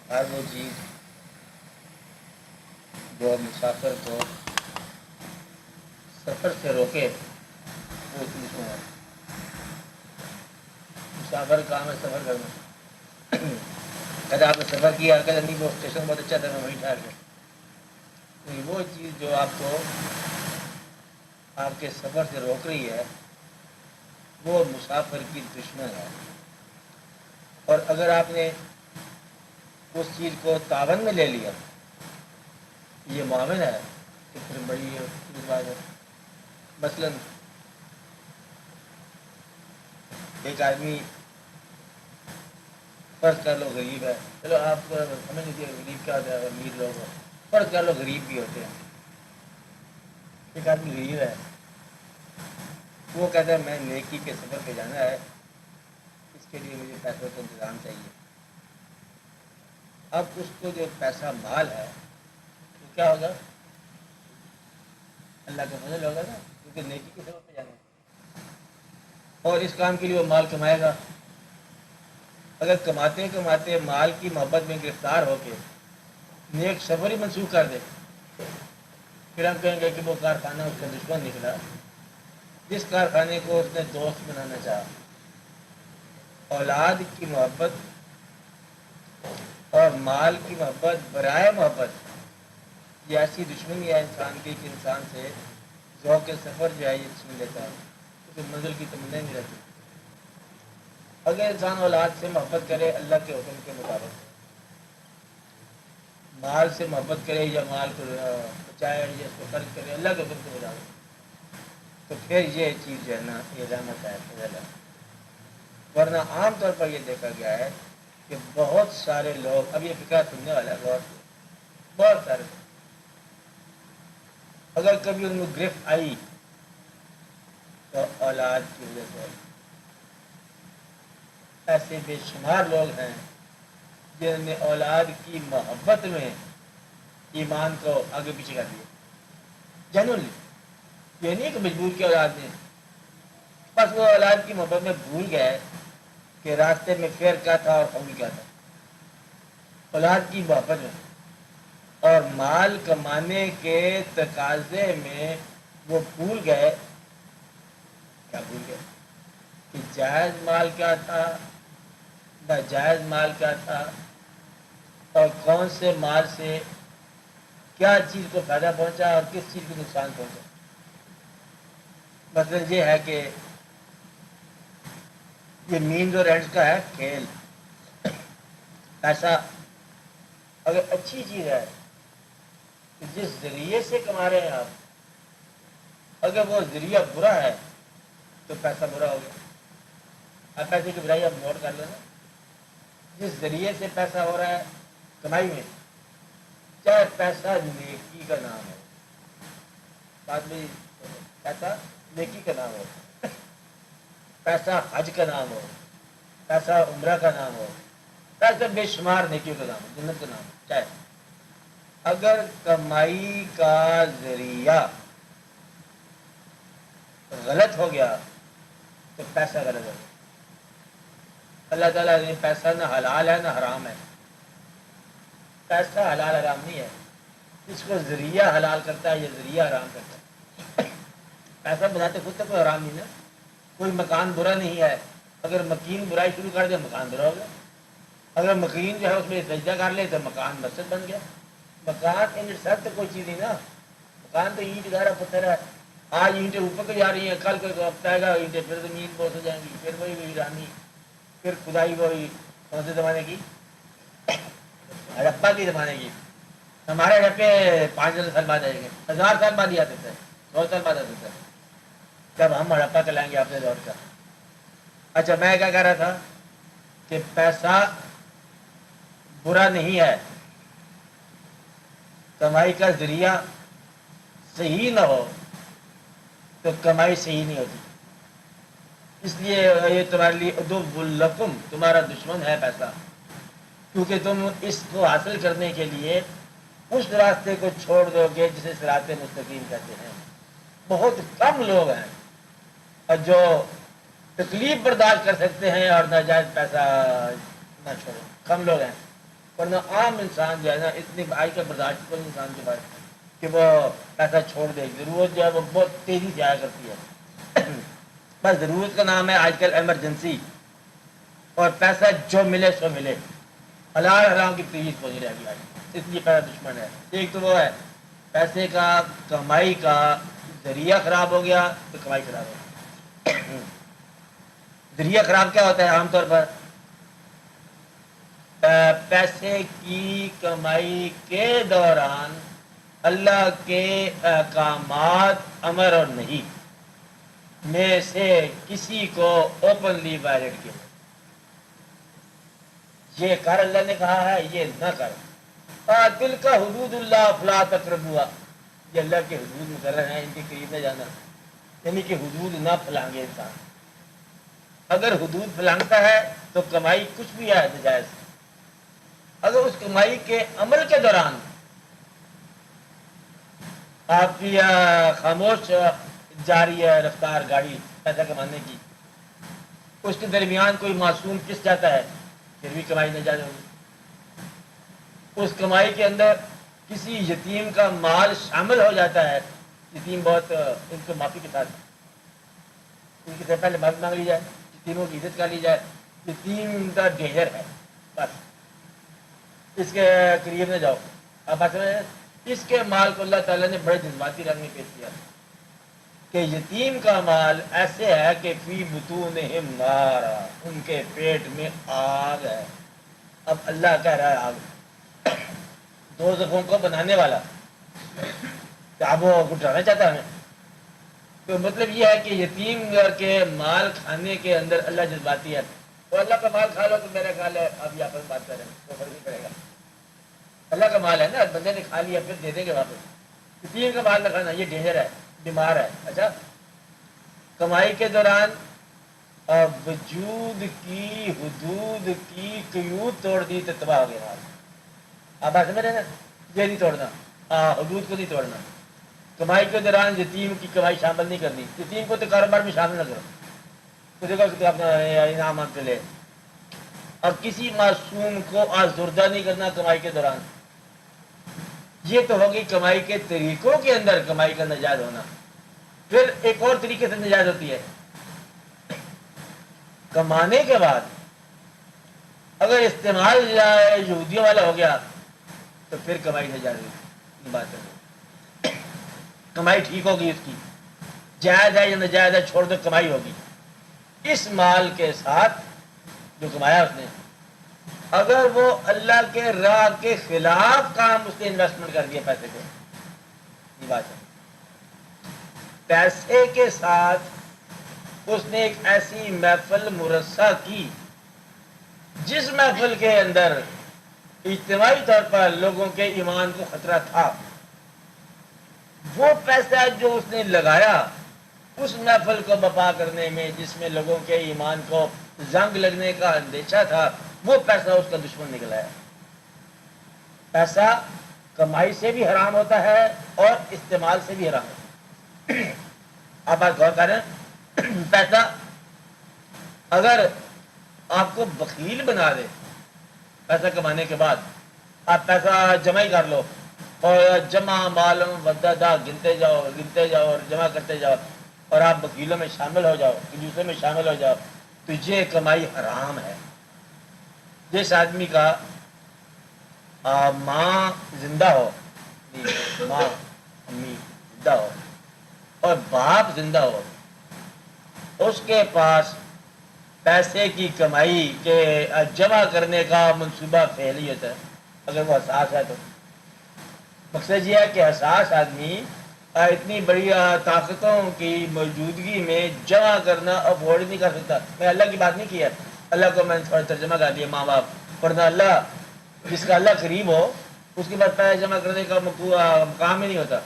ہر وہ چیز جو مسافر کو سفر سے روکے وہ چیز میں ہے. مسافر کام ہے سفر کرنا. اگر آپ نے سفر کیا اگر نہیں وہ اسٹیشن بہت اچھا تھا میں وہیں ٹھہر گیا. وہ چیز جو آپ کو آپ کے سفر سے روک رہی ہے وہ مسافر کی دشمن ہے. اور اگر آپ نے اس چیز کو تعاون میں لے لیا یہ معاون ہے کہ پھر بڑی بات ہے. مثلاً ایک آدمی فرض کر لو غریب ہے. چلو آپ کو سمجھ لیجیے غریب کیا ہوتا ہے. امیر لوگ ہو فرض کر لو غریب بھی ہوتے ہیں. ایک آدمی غریب ہے وہ کہتا ہے میں نیکی کے سفر پہ جانا ہے اس کے لیے مجھے پیسوں کا انتظام چاہیے. اب اس کو جو پیسہ مال ہے تو کیا ہوگا اللہ کا فضل ہوگا نا کیونکہ نیکی کے سفر پہ جانا ہے اور اس کام کے لیے وہ مال کمائے گا. اگر کماتے کماتے مال کی محبت میں گرفتار ہو کے نیک سفر ہی منسوخ کر دے پھر ہم کہیں گے کہ وہ کارخانہ اس کا دشمن نکلا جس کارخانے کو اس نے دوست بنانا چاہا. اولاد کی محبت اور مال کی محبت برائے محبت یہ ایسی دشمنی ہے انسان کی کہ انسان سے ذوق سفر جو ہے یہ چھین لیتا ہے. کیونکہ منزل کی تمنا نہیں رہتی. اگر انسان اولاد سے محبت کرے اللہ کے حکم کے مطابق مال سے محبت کرے یا مال کو بچائے یا اس کو خرچ کرے اللہ کے حکم کے مطابق تو پھر یہ چیز جو ہے نا یہ رحمت ہے فضل ہے. ورنہ عام طور پر یہ دیکھا گیا ہے کہ بہت سارے لوگ اب یہ فکر سننے والا ہے بہت سارے اگر کبھی ان کو گرفت آئی تو اولاد کی وجہ سے ایسے بے شمار لوگ ہیں جنہوں نے اولاد کی محبت میں ایمان کو آگے پیچھے کر دیا. جنرلی یہ نہیں کہ مجبور کیا اولاد نے بس وہ اولاد کی محبت میں بھول گئے کہ راستے میں خیر کیا تھا اور قومی کیا تھا. اولاد کی محبت میں اور مال کمانے کے تقاضے میں وہ بھول گئے کیا بھول گئے کہ جائز مال کیا تھا ناجائز مال کیا تھا اور کون سے مال سے کیا چیز کو فائدہ پہنچا اور کس چیز کو نقصان پہنچا. مطلب یہ ہے کہ یہ مینز اور اینڈز کا ہے کھیل. ایسا اگر اچھی چیز ہے کہ جس ذریعے سے کما رہے ہیں اگر وہ ذریعہ برا ہے تو پیسہ برا ہو گیا. اب پیسے کی برائی آپ نوٹ کر لینا. جس ذریعے سے پیسہ ہو رہا ہے کمائی میں چاہے پیسہ نیکی کا نام ہے بعد میں پیسہ نیکی کا نام ہو پیسہ حج کا نام ہو پیسہ عمرہ کا نام ہو پیسہ بے شمار نیکیوں کا نام ہو جنت کا نام ہو چاہے اگر کمائی کا ذریعہ غلط ہو گیا تو پیسہ غلط ہو گیا. اللہ تعالیٰ نے پیسہ نہ حلال ہے نہ حرام ہے. پیسہ حلال حرام نہیں ہے. اس کو ذریعہ حلال کرتا ہے یا ذریعہ حرام کرتا ہے. پیسہ بناتے خود تک کوئی حرام نہیں نا. کوئی مکان برا نہیں ہے اگر مکین برائی شروع کر دے مکان برا ہو گیا. اگر مکین جو ہے اس میں سجدہ کر لے تو مکان مسجد بن گیا. مکان ان سب تو کوئی چیز نہیں نا. مکان تو اینٹ گارا پتھر ہے. آج اینٹیں اوپر کو جا رہی ہیں کل کوئی وقت آئے گا اینٹیں پھر زمین بوس ہو جائیں گی پھر وہی ویرانی پھر کھدائی وہی کون سے زمانے کی ہڑپا کی زمانے کی. ہمارے ہڑپے 500 سال بعد آئیں گے 1000 سال بعد ہی آتے تھے 100 سال بعد آتے تھے جب ہم ہڑپا چلائیں گے اپنے دور کا. اچھا میں کیا کہہ رہا تھا کہ پیسہ برا نہیں ہے. کمائی کا ذریعہ صحیح نہ ہو تو کمائی صحیح نہیں ہوتی. اس لیے یہ تمہارے لیے عدو لکم تمہارا دشمن ہے پیسہ کیونکہ تم اس کو حاصل کرنے کے لیے اس راستے کو چھوڑ دو گے جسے صراط مستقیم کہتے ہیں. بہت کم لوگ ہیں اور جو تکلیف برداشت کر سکتے ہیں اور ناجائز پیسہ نہ چھوڑیں. کم لوگ ہیں. ورنہ عام انسان جو ہے نا اتنی بھائی کا برداشت کوئی انسان کے پاس کہ وہ پیسہ چھوڑ دے. ضرورت جو ہے وہ بہت تیزی سے آیا کرتی ہے. بس ضرورت کا نام ہے آج کل ایمرجنسی, اور پیسہ جو ملے سو ملے. حلال حرام کی تیز کو نہیں رہ گئی آج, اس لیے پیسہ دشمن ہے. ایک تو وہ ہے پیسے کا کمائی کا ذریعہ خراب ہو گیا تو کمائی خراب ہو گئی. ذریعہ خراب کیا ہوتا ہے عام طور پر؟ پیسے کی کمائی کے دوران اللہ کے احکامات امر اور نہیں میں سے کسی کو اوپنلی وائلیٹ کیا. یہ کر, اللہ نے کہا ہے یہ نہ کر. دل کا حدود اللہ فلا تقربوا, یہ اللہ کے حدود مقرر ہیں, ان کے قریب نہ جانا. یعنی کہ حدود نہ پھلانگے انسان. اگر حدود پھلانگتا ہے تو کمائی کچھ بھی ہے نجائز. اگر اس کمائی کے عمل کے دوران آپ کی خاموش جاری ہے رفتار گاڑی پیسہ کمانے کی, اس کے درمیان کوئی معصوم پس جاتا ہے پھر بھی کمائی نجائز ہوگی. اس کمائی کے اندر کسی یتیم کا مال شامل ہو جاتا ہے, یتیم بہت ان کو معافی کے ساتھ ان کی سے پہلے معافی مانگ لی جائے, یتیموں کی عزت کر لی جائے. یتیم کا ڈینجر ہے, بس اس کے قریب نہ جاؤ. اب بات سمجھ, اس کے مال کو اللہ تعالیٰ نے بڑے جذباتی رنگ میں پیش کیا کہ یتیم کا مال ایسے ہے کہ فی بطونہم نار, ان کے پیٹ میں آگ ہے. اب اللہ کہہ رہا ہے آگ, دو زخوں کو بنانے والا, اب وہ گٹانا چاہتا ہے. تو مطلب یہ ہے کہ یتیم کے مال کھانے کے اندر اللہ جذباتی ہے. تو اللہ کا مال کھا لو تو میرا خیال ہے اب یہ آپس بات کریں تو فرق نہیں پڑے گا. اللہ کا مال ہے نا, بندے نے کھا لیا پھر دے دیں گے واپس. یتیم کا مال نہ کھانا یہ ڈینجر ہے, بیمار ہے. اچھا, کمائی کے دوران وجود کی حدود کی قیود توڑ دی تو تباہ ہو گیا مال. آپ بات سمجھ رہے ہیں نا, یہ نہیں توڑنا, حدود کو نہیں توڑنا. کمائی کے دوران یتیم کی کمائی شامل نہیں کرنی. یتیم کو تو کاروبار میں شامل نہ کرو, تو اپنا انعام آپ لے. اور کسی معصوم کو آزردہ نہیں کرنا کمائی کے دوران. یہ تو ہوگی کمائی کے طریقوں کے اندر کمائی کا نجائز ہونا. پھر ایک اور طریقے سے نجائز ہوتی ہے, کمانے کے بعد اگر استعمال یہودیوں والا ہو گیا تو پھر کمائی نجائز ہوگی. بات ہے کمائی ٹھیک ہوگی, اس کی جائز ہے یا نجائز ہے چھوڑ دو, کمائی ہوگی. اس مال کے ساتھ جو کمایا اس نے, اگر وہ اللہ کے راہ کے خلاف کام اس نے انویسٹمنٹ کر دیا پیسے کو, یہ بات ہے. پیسے کے ساتھ اس نے ایک ایسی محفل مرصع کی جس محفل کے اندر اجتماعی طور پر لوگوں کے ایمان کو خطرہ تھا. وہ پیسہ جو اس نے لگایا اس محفل کو بپا کرنے میں, جس میں لوگوں کے ایمان کو زنگ لگنے کا اندیشہ تھا, وہ پیسہ اس کا دشمن نکلا ہے. پیسہ کمائی سے بھی حرام ہوتا ہے اور استعمال سے بھی حرام ہوتا ہے. آپ بات غور کریں, پیسہ اگر آپ کو بخیل بنا دے, پیسہ کمانے کے بعد آپ پیسہ جمع ہی کر لو اور جمع معلوم وددا گنتے جاؤ اور جمع کرتے جاؤ, اور آپ وکیلوں میں شامل ہو جاؤ, کنجوسوں میں شامل ہو جاؤ, تو یہ کمائی حرام ہے. جس آدمی کا ماں زندہ ہو, ماں امی زندہ ہو اور باپ زندہ ہو, اس کے پاس پیسے کی کمائی کے جمع کرنے کا منصوبہ فعل ہی ہوتا ہے. اگر وہ حساس ہے تو مقصد یہ ہے کہ حساس آدمی اتنی بڑی طاقتوں کی موجودگی میں جمع کرنا افورڈ نہیں کر سکتا. میں اللہ کی بات نہیں کی ہے, اللہ کو میں نے تھوڑا ترجمہ کر دیا ماں باپ, ورنہ اللہ جس کا اللہ قریب ہو اس کے بعد پیسہ جمع کرنے کا مقام ہی نہیں ہوتا.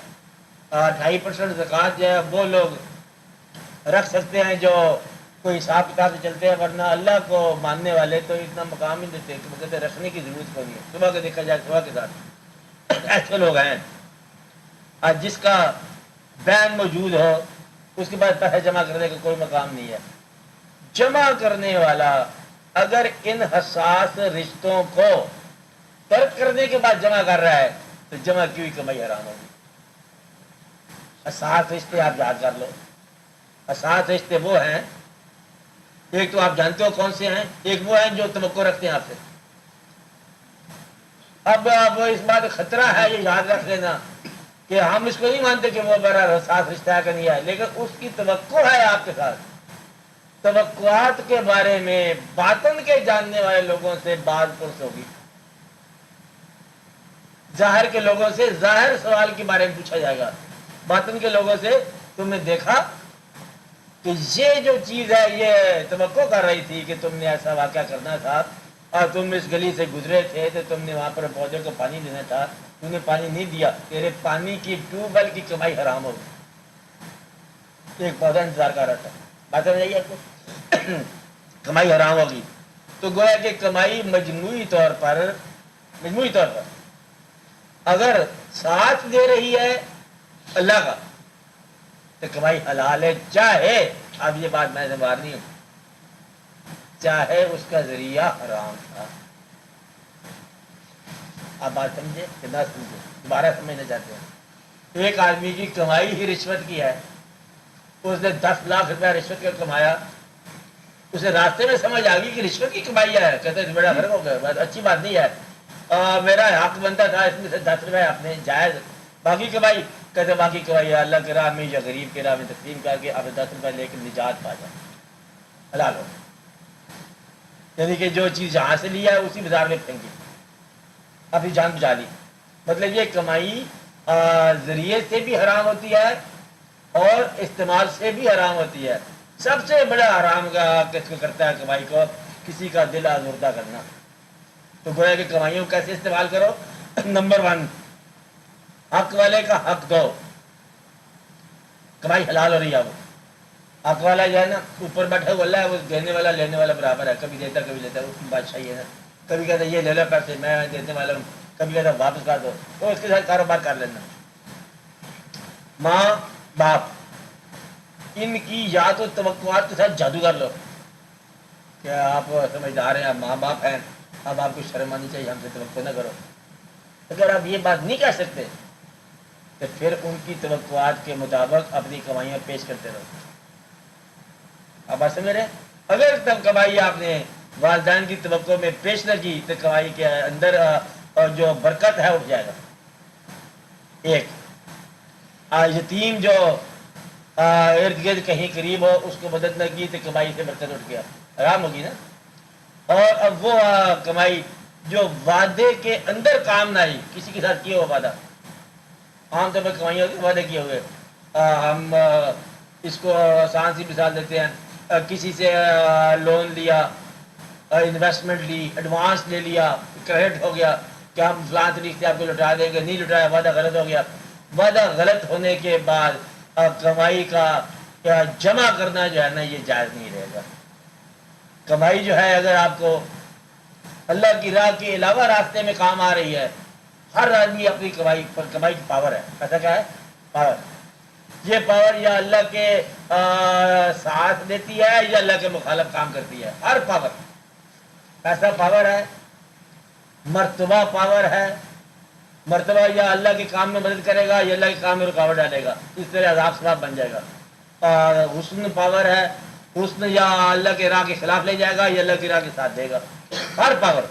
2.5% زکوٰۃ جو ہے وہ لوگ رکھ سکتے ہیں جو کوئی حساب کتاب سے چلتے ہیں, ورنہ اللہ کو ماننے والے تو اتنا مقام ہی دیتے کہ وہ کہتے رکھنے کی ضرورت کو نہیں ہے. صبح کے دیکھا جائے صبح کے ساتھ ایسے لوگ ہیں جس کا بین موجود ہو اس کے بعد پیسہ جمع کرنے کا کوئی مقام نہیں ہے. جمع کرنے والا اگر ان حساس رشتوں کو ترک کرنے کے بعد جمع کر رہا ہے تو جمع کی ہوئی کمائی حرام ہوگی۔ اساس رشتے آپ یاد کر لو، اساس رشتے وہ ہیں، ایک تو آپ جانتے ہو کون سے ہیں، ایک وہ ہیں جو توقع رکھتے ہیں آپ سے۔ اب اس بات خطرہ ہے، یہ یاد رکھ لینا کہ ہم اس کو نہیں مانتے کہ وہ میرا اساس رشتہ ہے کہ نہیں ہے، لیکن اس کی توقع ہے آپ کے ساتھ۔ توقعات کے بارے میں باطن کے جاننے والے لوگوں سے بات پرس ہوگی، ظاہر کے لوگوں سے ظاہر سوال کے بارے میں پوچھا جائے گا، باطن کے لوگوں سے تم نے دیکھا کہ یہ جو چیز ہے یہ توقع کر رہی تھی کہ تم نے ایسا واقعہ کرنا تھا، اور تم اس گلی سے گزرے تھے تو تم نے وہاں پر پودے کو پانی دینا تھا، تم نے پانی نہیں دیا، تیرے پانی کی ٹیوب ویل کی کمائی حرام ہوگی۔ ایک پودا انتظار کر رہا تھا، بات سمجھ آئی آپ کو؟ کمائی حرام ہوگی۔ تو گویا کہ کمائی مجموعی طور پر اگر ساتھ دے رہی ہے اللہ کا تو کمائی حلال ہے، چاہے اب یہ بات میں سے باہر نہیں ہوں، چاہے اس کا ذریعہ حرام تھا۔ آپ بات سمجھے کہ نہ سمجھے، دوبارہ سمجھنا چاہتے ہیں۔ ایک آدمی کی کمائی ہی رشوت کی ہے، اس نے 10 لاکھ روپیہ رشوت کا کمایا، اسے راستے میں سمجھ آ گئی کہ رشوت کی کمائی ہے، کہتے ہیں بڑا فرق ہو گیا، بات اچھی بات نہیں ہے، میرا حق بنتا تھا اس میں سے 10 روپئے اپنے جائز، باقی کمائی کہتے باقی کمائی اللہ کے راہ میں یا غریب کے راہ میں تقسیم کر کے آپ 10 روپئے لے کے نجات پا جائیں، حلال ہو۔ یعنی کہ جو چیز جہاں سے لیا ہے اسی بازار میں پھینکی، اپنی جان بچا لی۔ مطلب یہ کمائی ذریعے سے بھی حرام ہوتی ہے اور استعمال سے بھی حرام ہوتی ہے۔ سب سے بڑا حرام کا کس کو کرتا ہے کمائی کو؟ کسی کا دل آزردہ کرنا۔ تو گویا کہ کمائیوں کو کیسے استعمال کرو؟ نمبر 1، حق والے کا حق دو، کمائی حلال ہو رہی ہے وہ۔ حق والا جو ہے نا اوپر بیٹھا ہوا اللہ ہے، وہ دینے والا لینے والا برابر ہے، کبھی دیتا کبھی لیتا ہے، اس کی بادشاہی ہے نا۔ کبھی کہتا ہے یہ لے لو پیسے میں دینے والا ہوں، کبھی کہتا ہے واپس کر دو، تو اس کے ساتھ کاروبار کر لینا۔ ماں باپ ان کی یا تو توقعات کے ساتھ جادو کر لو کہ آپ سمجھدار ہیں، آپ ماں باپ ہیں، اب آپ کو شرم آنی چاہیے، ہم سے توقع نہ کرو۔ اگر آپ یہ بات نہیں کہہ سکتے تو پھر ان کی توقعات کے مطابق اپنی کمائیاں پیش کرتے رہو۔ آپ بات سمجھ رہے ہیں؟ اگر تب کمائی آپ نے والدین کی توقع میں پیش نہ کی تو کمائی کے اندر جو برکت ہے اٹھ جائے گا۔ ایک یتیم جو ارد گرد کہیں قریب ہو اس کو مدد نہ کی تو کمائی سے برکت اٹھ گیا، حرام ہوگی نا۔ اور اب وہ کمائی جو وعدے کے اندر کام نہ آئی، کسی کے ساتھ کیا ہوا وعدہ، عام طور پر کمائیوں کے وعدے کیے ہوئے، ہم اس کو آسان سی مثال دیتے ہیں، کسی سے لون لیا، انویسٹمنٹ لی، ایڈوانس لے لیا، کریڈٹ ہو گیا کہ ہم فلاں طریقے سے آپ کو لوٹا دیں گے، نہیں لوٹایا، وعدہ غلط ہو گیا۔ وعدہ غلط ہونے کے بعد کمائی کا جمع کرنا جو ہے نا یہ جائز نہیں رہے گا۔ کمائی جو ہے اگر آپ کو اللہ کی راہ کے علاوہ راستے میں کام آ رہی ہے، ہر آدمی اپنی کمائی کی پاور ہے، ایسا کیا ہے؟ پاور۔ یہ پاور یا اللہ کے ساتھ دیتی ہے یا اللہ کے مخالف کام کرتی ہے، ہر پاور پیسہ پاور ہے، مرتبہ پاور ہے، مرتبہ یا اللہ کے کام میں مدد کرے گا یا اللہ کے کام میں رکاوٹ ڈالے گا، اس طرح عذاب ثواب بن جائے گا۔ حسن پاور ہے، حسن یا اللہ کے راہ کے خلاف لے جائے گا یا اللہ کی راہ کے ساتھ دے گا، ہر پاور،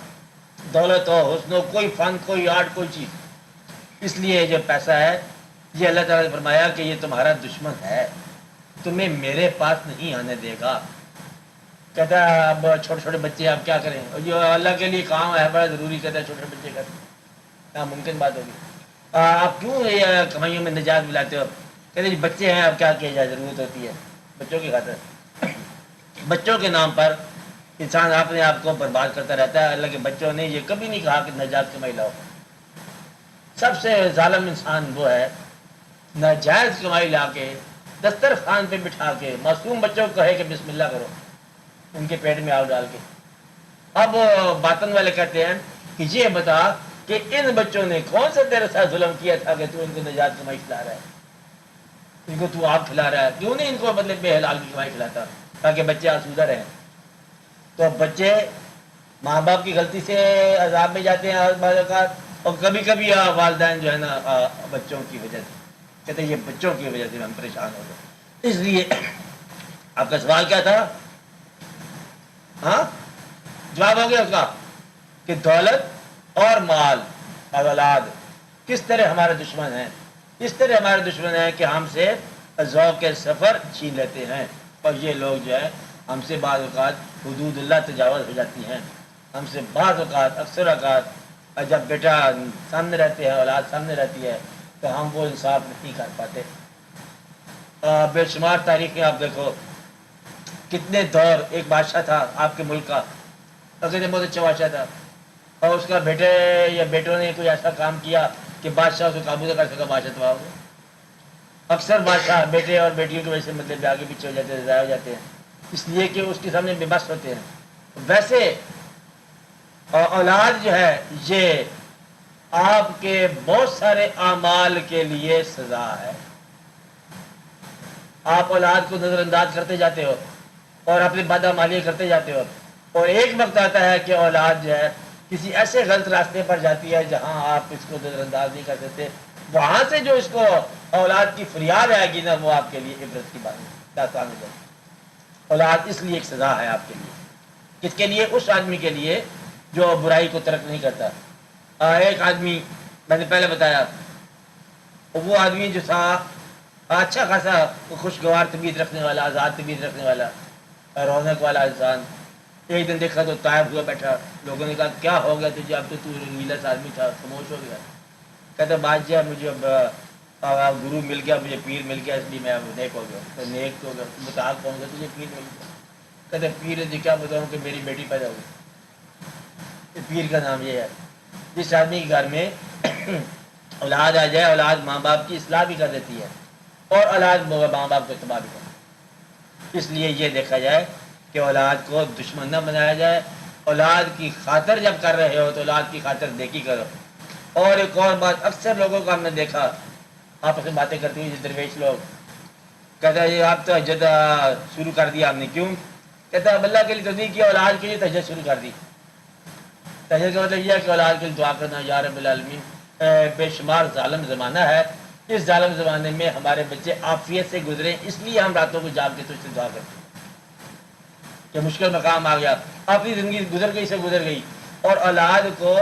دولت ہو، حسن ہو، کوئی فن، کوئی آرٹ، کوئی چیز۔ اس لیے جو پیسہ ہے یہ اللہ تعالیٰ نے فرمایا کہ یہ تمہارا دشمن ہے، تمہیں میرے پاس نہیں آنے دے گا۔ کہتا ہے اب چھوٹے چھوٹے بچے آپ کیا کریں، جو اللہ کے لیے کام ہے بڑا ضروری، کہتا ہے چھوٹے بچے کریں، کیا ممکن بات ہوگی؟ آپ کیوں یہ کمائیوں میں نجات ملاتے ہو؟ کہتے جی بچے ہیں اب کیا کیا جائے، ضرورت ہوتی ہے بچوں کی خاطر۔ بچوں کے نام پر انسان اپنے آپ کو برباد کرتا رہتا ہے۔ اللہ کے بچوں نے یہ کبھی نہیں کہا کہ نجات کمائی لاؤ۔ سب سے ظالم انسان وہ ہے ناجائز کمائی لا کے دسترخوان پہ بٹھا کے معصوم بچوں کو کہے کہ بسم اللہ کرو، ان کے پیٹ میں آگ ڈال کے۔ اب باطن والے کہتے ہیں کہ یہ بتا کہ ان بچوں نے کون سا تیرے ساتھ ظلم کیا تھا کہ تو ان کو نجات کمائی کھلا رہا ہے، ان کو تو آگ کھلا رہا ہے، کیوں نہیں ان کو مطلب بے حلال کی کمائی کھلاتا تاکہ بچے آسودہ رہیں۔ تو بچے ماں باپ کی غلطی سے عذاب میں جاتے ہیں بعض اوقات، اور کبھی کبھی والدین جو ہے نا بچوں کی وجہ سے، کہتے ہیں یہ بچوں کی وجہ سے ہم پریشان ہو گئے۔ اس لیے آپ کا سوال کیا تھا؟ ہاں جواب ہو گیا اس کا کہ دولت اور مال اور اولاد کس طرح ہمارے دشمن ہیں، اس طرح ہمارے دشمن ہیں کہ ہم سے ذوق سفر چھین لیتے ہیں، اور یہ لوگ جو ہے ہم سے بعض اوقات حدود اللہ تجاوز ہو جاتی ہیں، ہم سے بعض اوقات اکثر اوقات جب بیٹا سامنے رہتے ہیں، اولاد سامنے رہتی ہے، تو ہم وہ انصاف نہیں کر پاتے۔ بے شمار تاریخیں آپ دیکھو، کتنے دور ایک بادشاہ تھا آپ کے ملک کا، اگر بہت اچھا بادشاہ تھا، اور اس کا بیٹے یا بیٹوں نے کوئی ایسا کام کیا کہ بادشاہ کو قابو نہ کر سکا، بادشاہ تباہ ہو گیا۔ اکثر بادشاہ بیٹے اور بیٹیوں کی وجہ سے مطلب آگے پیچھے ہو جاتے ہیں، ضائع ہو جاتے ہیں، اس لیے کہ اس کے سامنے بے بس ہوتے ہیں۔ ویسے اولاد جو ہے یہ آپ کے بہت سارے اعمال کے لیے سزا ہے۔ آپ اولاد کو نظر انداز کرتے جاتے ہو اور اپنی بدعمالی کرتے جاتے ہو، اور ایک وقت آتا ہے کہ اولاد جو ہے کسی ایسے غلط راستے پر جاتی ہے جہاں آپ اس کو نظر انداز نہیں کر سکتے، وہاں سے جو اس کو اولاد کی فریاد آئے گی نا، وہ آپ کے لیے عبرت کی بات ہے، داستان ہو جائے گی۔ اولاد اس لیے ایک سزا ہے آپ کے لیے، کس کے لیے؟ اس آدمی کے لیے جو برائی کو ترک نہیں کرتا۔ ایک آدمی میں نے پہلے بتایا، وہ آدمی جو تھا اچھا خاصا خوشگوار طبیعت رکھنے والا، آزاد طبیعت رکھنے والا، رونق والا انسان، ایک دن دیکھا تو طائب ہوا بیٹھا، لوگوں نے کہا کیا ہو گیا تجھے، اب تو تو رنگیلا سا آدمی تھا، خاموش ہو گیا۔ کہتا بادشاہ مجھے اب گرو مل گیا، مجھے پیر مل گیا، اس لیے میں اب نیک ہو گیا۔ تو نیک ہو گیا بتا کون گا، تجھے پیر مل گیا۔ کہتے پیر جی کیا بتاؤں کہ میری بیٹی پیدا ہوئی۔ پیر کا نام یہ ہے، جس آدمی کے گھر میں اولاد آ جائے، اولاد ماں باپ کی اصلاح بھی کر دیتی ہے، اور اولاد ماں باپ کو تباہ بھی کرتی ہے۔ اس لیے یہ دیکھا جائے کہ اولاد کو دشمن نہ بنایا جائے، اولاد کی خاطر جب کر رہے ہو تو اولاد کی خاطر نیکی کرو۔ اور ایک اور بات، اکثر لوگوں کو ہم نے دیکھا آپس میں باتیں کرتے ہوئے، درویش لوگ کہتا ہے یہ آپ تو تہجد شروع کر دیا ہم نے، کیوں؟ کہتا ہے اب اللہ کے لیے تصدیق کیا، اولاد کے لیے تہجد شروع کر دی۔ تہجد کا مطلب یہ ہے کہ اولاد کے لیے دعا کرنا، یا رب العالمین بے شمار ظالم زمانہ ہے، اس ظالم زمانے میں ہمارے بچے عافیت سے گزرے، اس لیے ہم راتوں کو جاگ کے تجھ سے دعا کرتے ہیں کہ مشکل مقام آ گیا، اپنی زندگی گزر گئی سے گزر گئی، اور اولاد کو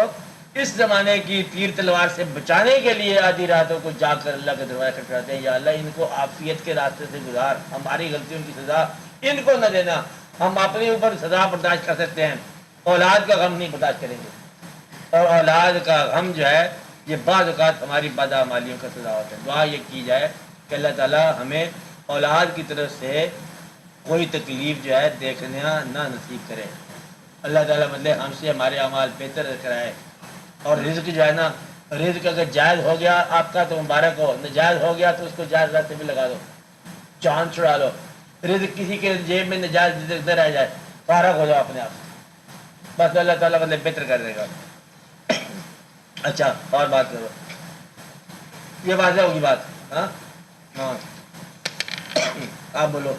اس زمانے کی تیر تلوار سے بچانے کے لیے آدھی راتوں کو جاگ کر اللہ کے دروازے کھٹکھاتے ہیں، یا اللہ ان کو عافیت کے راستے سے گزار، ہماری غلطیوں کی سزا ان کو نہ دینا، ہم اپنے اوپر سزا برداشت کر سکتے ہیں، اولاد کا غم نہیں برداشت کریں گے۔ اور اولاد کا غم جو ہے یہ بعض اوقات ہماری بدعمالیوں کا سزا ہوتا ہے۔ دعا یہ کی جائے کہ اللہ تعالیٰ ہمیں اولاد کی طرف سے کوئی تکلیف جو ہے دیکھنا نہ نصیب کرے، اللہ تعالیٰ مطلب ہم سے ہمارے اعمال بہتر کرائے، اور رزق جو ہے نا، رزق اگر جائز ہو گیا آپ کا تو مبارک ہو، ناجائز ہو گیا تو اس کو جائز راستے میں لگا دو، چاند چھڑا لو، رزق کسی کے جیب میں ناجائز رزق نہ رہ جائے، فارغ ہو جاؤ اپنے آپ سے، بس اللہ تعالیٰ مطلب بہتر کر دے گا۔ اچھا اور بات کرو، یہ واضح ہوگی بات؟ ہاں ہاں آپ بولو۔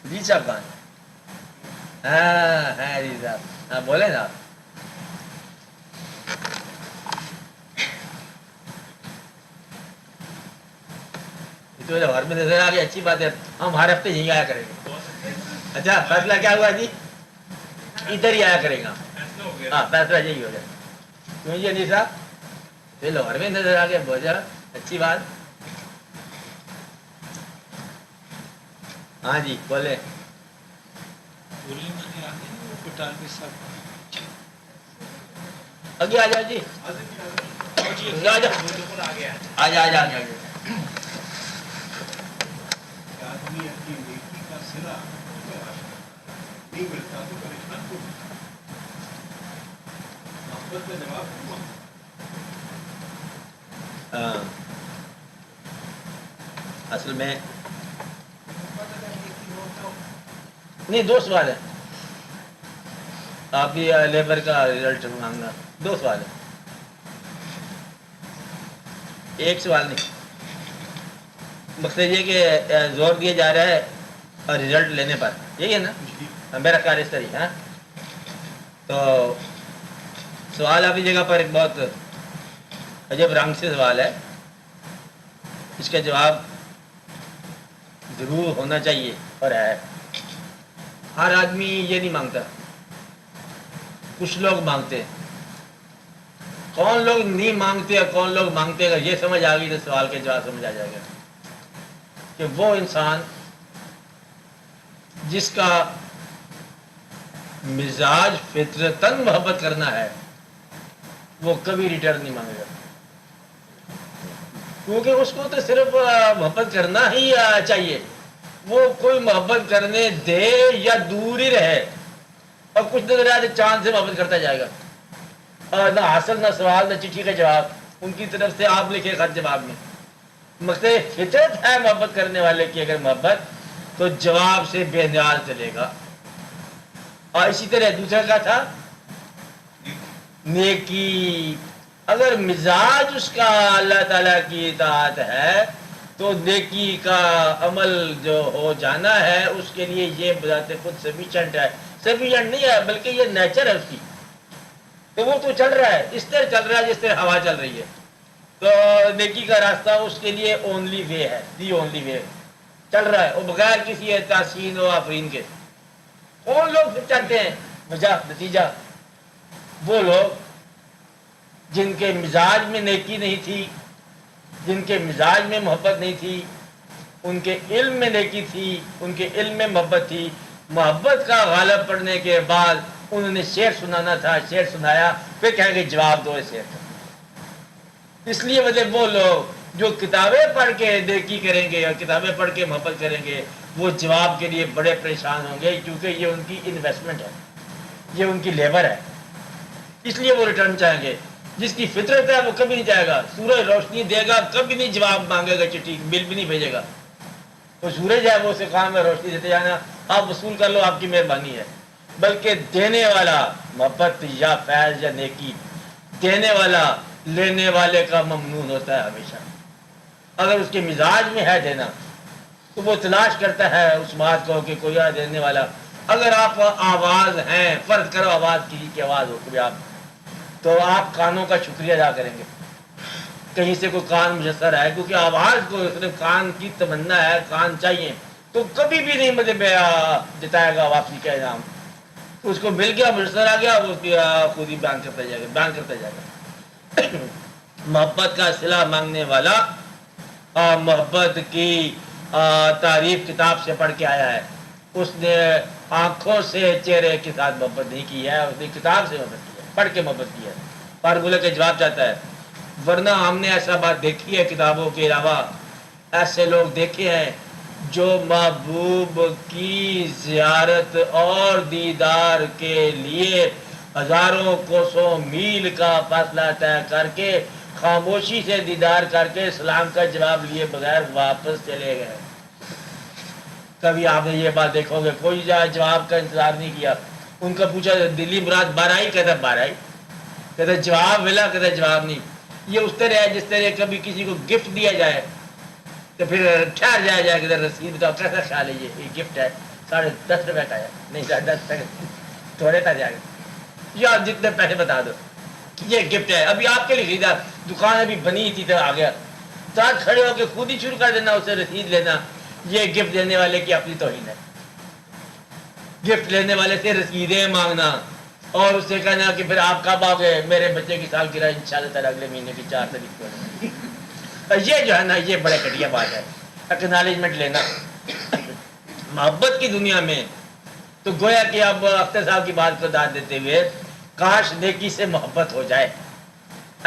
جی صاحب کہاں؟ ہاں ہاں جی صاحب، ہاں بولے نا۔ تو گھر میں نظر آ گئی، اچھی بات ہے، ہم ہر ہفتے یہیں آیا کریں گے۔ اچھا فیصلہ کیا ہوا جی؟ ادھر ہی آیا کریں گا، ہاں فیصلہ یہی ہو جائے، کیوں جی علی صاحب؟ چلو گھر میں نظر آ گیا، بہت زیادہ اچھی بات۔ ہاں جی بولے۔ آگے آ جاؤ جی، آ جاؤ آ جا آ جا۔ اصل میں نہیں، دو سوال ہے، آپ بھی لیبر کا رزلٹ مانگنا، دو سوال ہے، ایک سوال نہیں۔ مقصد یہ کہ زور دیا جا رہا ہے اور رزلٹ لینے پر، یہی ہے نا میرا خیال اس طریقے ہے. تو سوال آپ کی جگہ پر ایک بہت عجب رنگ سے سوال ہے، اس کا جواب ضرور ہونا چاہیے اور ہے. ہر آدمی یہ نہیں مانگتا، کچھ لوگ مانگتے ہیں. کون لوگ نہیں مانگتے اور کون لوگ مانگتے، اگر یہ سمجھ آ گئی تو سوال کے جواب سمجھ آ جائے گا کہ وہ انسان جس کا مزاج فطرتاً محبت کرنا ہے وہ کبھی ریٹرن نہیں مانگے گا، کیونکہ اس کو تو صرف محبت کرنا ہی چاہیے. وہ کوئی محبت کرنے دے یا دور ہی رہے، اور کچھ نظر آئے تو چاند سے محبت کرتا جائے گا. اور نہ حاصل نہ سوال نہ چٹھی کا جواب ان کی طرف سے آپ لکھے خط جواب میں. مقصد فطرت ہے محبت کرنے والے کی اگر محبت تو جواب سے بے نیاز چلے گا. اور اسی طرح دوسرا کا تھا نیکی. اگر مزاج اس کا اللہ تعالیٰ کی اطاعت ہے تو نیکی کا عمل جو ہو جانا ہے اس کے لیے یہ بذات خود سفیشینٹ ہے. سفیشینٹ نہیں ہے بلکہ یہ نیچر ہے اس کی. تو وہ تو چل رہا ہے، اس طرح چل رہا ہے جس طرح ہوا چل رہی ہے. تو نیکی کا راستہ اس کے لیے اونلی وے ہے، دی اونلی وے چل رہا ہے، وہ بغیر کسی تحسین و آفرین کے. کون لوگ پھر چاہتے ہیں وجہ نتیجہ؟ وہ لوگ جن کے مزاج میں نیکی نہیں تھی، جن کے مزاج میں محبت نہیں تھی، ان کے علم میں نیکی تھی، ان کے علم میں محبت تھی. محبت کا غالب پڑنے کے بعد انہوں نے شعر سنانا تھا، شعر سنایا، پھر کہیں گے جواب دو اس شعر کا. اس لیے مطلب وہ لوگ جو کتابیں پڑھ کے نیکی کریں گے اور کتابیں پڑھ کے محبت کریں گے وہ جواب کے لیے بڑے پریشان ہوں گے، کیونکہ یہ ان کی انویسٹمنٹ ہے، یہ ان کی لیبر ہے. اس لیے وہ ریٹرن چاہیں گے. جس کی فطرت ہے وہ کبھی نہیں چاہے گا. سورج روشنی دے گا کبھی نہیں جواب مانگے گا، چٹھی بل بھی نہیں بھیجے گا. وہ سورج ہے وہ اسے کام ہے روشنی دیتے جانا، آپ وصول کر لو آپ کی مہربانی ہے. بلکہ دینے والا محبت یا فیض یا نیکی، دینے والا لینے والے کا ممنون ہوتا ہے ہمیشہ. اگر اس کے مزاج میں ہے دینا تو وہ تلاش کرتا ہے اس بات کو کہ کوئی دینے والا. اگر آپ آواز ہیں، فرض کرو آواز کسی کی آواز ہو کبھی آپ، تو آپ کانوں کا شکریہ ادا کریں گے. کہیں سے کوئی کان میسر ہے، کیونکہ آواز کو صرف کان کی تمنا ہے، کان چاہیے، تو کبھی بھی نہیں مطلب جتائے گا واپسی کا انعام. اس کو مل گیا، میسر آ گیا، وہ اس کی خود ہی بیان کرتا جائے گا، بیان کرتا جائے گا. محبت کا صلہ مانگنے والا محبت کی تعریف کتاب سے پڑھ کے آیا ہے. اس نے آنکھوں سے چہرے کے ساتھ محبت نہیں کی ہے، اس نے کتاب سے محبت کی ہے، پڑھ کے محبت کی ہے. فارمولہ کا جواب چاہتا ہے. ورنہ ہم نے ایسا بات دیکھی ہے کتابوں کے علاوہ، ایسے لوگ دیکھے ہیں جو محبوب کی زیارت اور دیدار کے لیے ہزاروں کوسوں میل کا فاصلہ طے کر کے خاموشی سے دیدار کر کے سلام کا جواب لیے بغیر واپس چلے گئے. کبھی آپ نے یہ بات دیکھو گے کوئی جواب کا انتظار نہیں کیا. ان کا پوچھا دلی مراد 12 ہی، کہتا 12 ہی، کہتا جواب ملا، کہتا جواب نہیں. یہ اس طرح ہے جس طرح کبھی کسی کو گفٹ دیا جائے تو پھر ٹھہر جائے کہ رسید بتاؤ کیسا خیال ہے، یہ گفٹ ہے 10.5 روپے کا ہے، نہیں 10.5 تھوڑے کا جائے گا، یا جتنے پیسے بتا دو یہ گفٹ ہے، ابھی آپ کے لیے خریدا، دکان ابھی بنی تھی تو آ گیا، ساتھ کھڑے ہو کے خود ہی شروع کر دینا اسے رسید لینا. یہ گفٹ دینے والے کی اپنی توہین ہے. گفٹ لینے والے سے رسیدیں مانگنا اور اس سے کہنا کہ پھر آپ کب آؤ گے، میرے بچے کی سالگرہ انشاءاللہ تعالی اگلے مہینے کی 4 تاریخ کو. یہ جو ہے نا یہ بڑے گھٹیا بات ہے، اکنالجمنٹ لینا. محبت کی دنیا میں تو گویا کہ اب اختر صاحب کی بات کو داد دیتے ہوئے کاش نیکی سے محبت ہو جائے،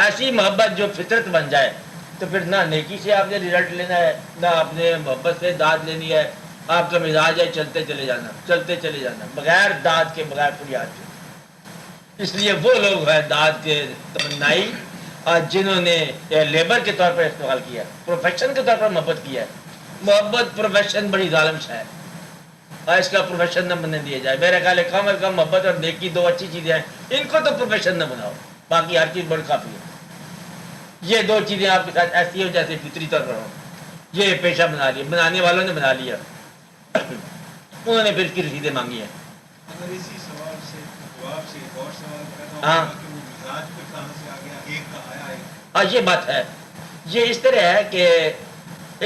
ایسی محبت جو فطرت بن جائے، تو پھر نہ نیکی سے آپ نے رزلٹ لینا ہے، نہ آپ نے محبت سے داد لینی ہے. آپ کا مزاج ہے چلتے چلے جانا، چلتے چلے جانا، بغیر داد کے، بغیر فریاد کے. اس لیے وہ لوگ ہیں داد کے تمنائی جنہوں نے لیبر کے طور پر استعمال کیا، پروفیشن کے طور پر محبت کیا ہے. محبت پروفیشن بڑی ظالم ہے، اس کا پروفیشن نہ بننے دیا جائے. میرا خیال ہے کم از کم محبت اور نیکی 2 اچھی چیزیں ہیں، ان کو تو پروفیشن نہ بناؤ، باقی ہر چیز بڑی کافی ہے. یہ 2 چیزیں آپ کے ساتھ ایسی ہو جیسے فطری طور پر ہو. یہ پیشہ بنا لیا، بنانے والوں نے بنا لیا. انہوں نے پھر اس کی رسیدیں مانگی ہیں. اگر اسی سوال سے جواب سے ایک اور سوال پیدا ہاں ہوگا کہ وہ مزاج پہ کہاں سے آ گیا، ایک کا آیا ایک. ہاں یہ بات ہے. یہ اس طرح ہے کہ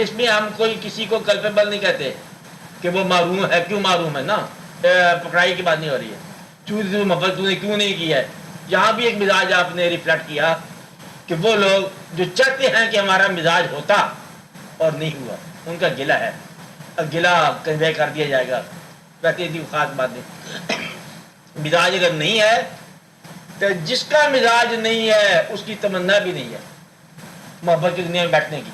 اس میں ہم کوئی کسی کو کلپیبل نہیں کہتے کہ وہ معروم ہے. کیوں معروم ہے نا، پکڑائی کی بات نہیں ہو رہی ہے. چوز محبت تو نے کیوں نہیں کی ہے. یہاں بھی ایک مزاج آپ نے ریفلیکٹ کیا کہ وہ لوگ جو چاہتے ہیں کہ ہمارا مزاج ہوتا اور نہیں ہوا، ان کا گلہ ہے. اب گلہ کنوے کر دیا جائے گا، کہتے ہیں خاص بات نہیں. مزاج اگر نہیں ہے تو جس کا مزاج نہیں ہے اس کی تمنا بھی نہیں ہے محبت کی دنیا میں بیٹھنے کی.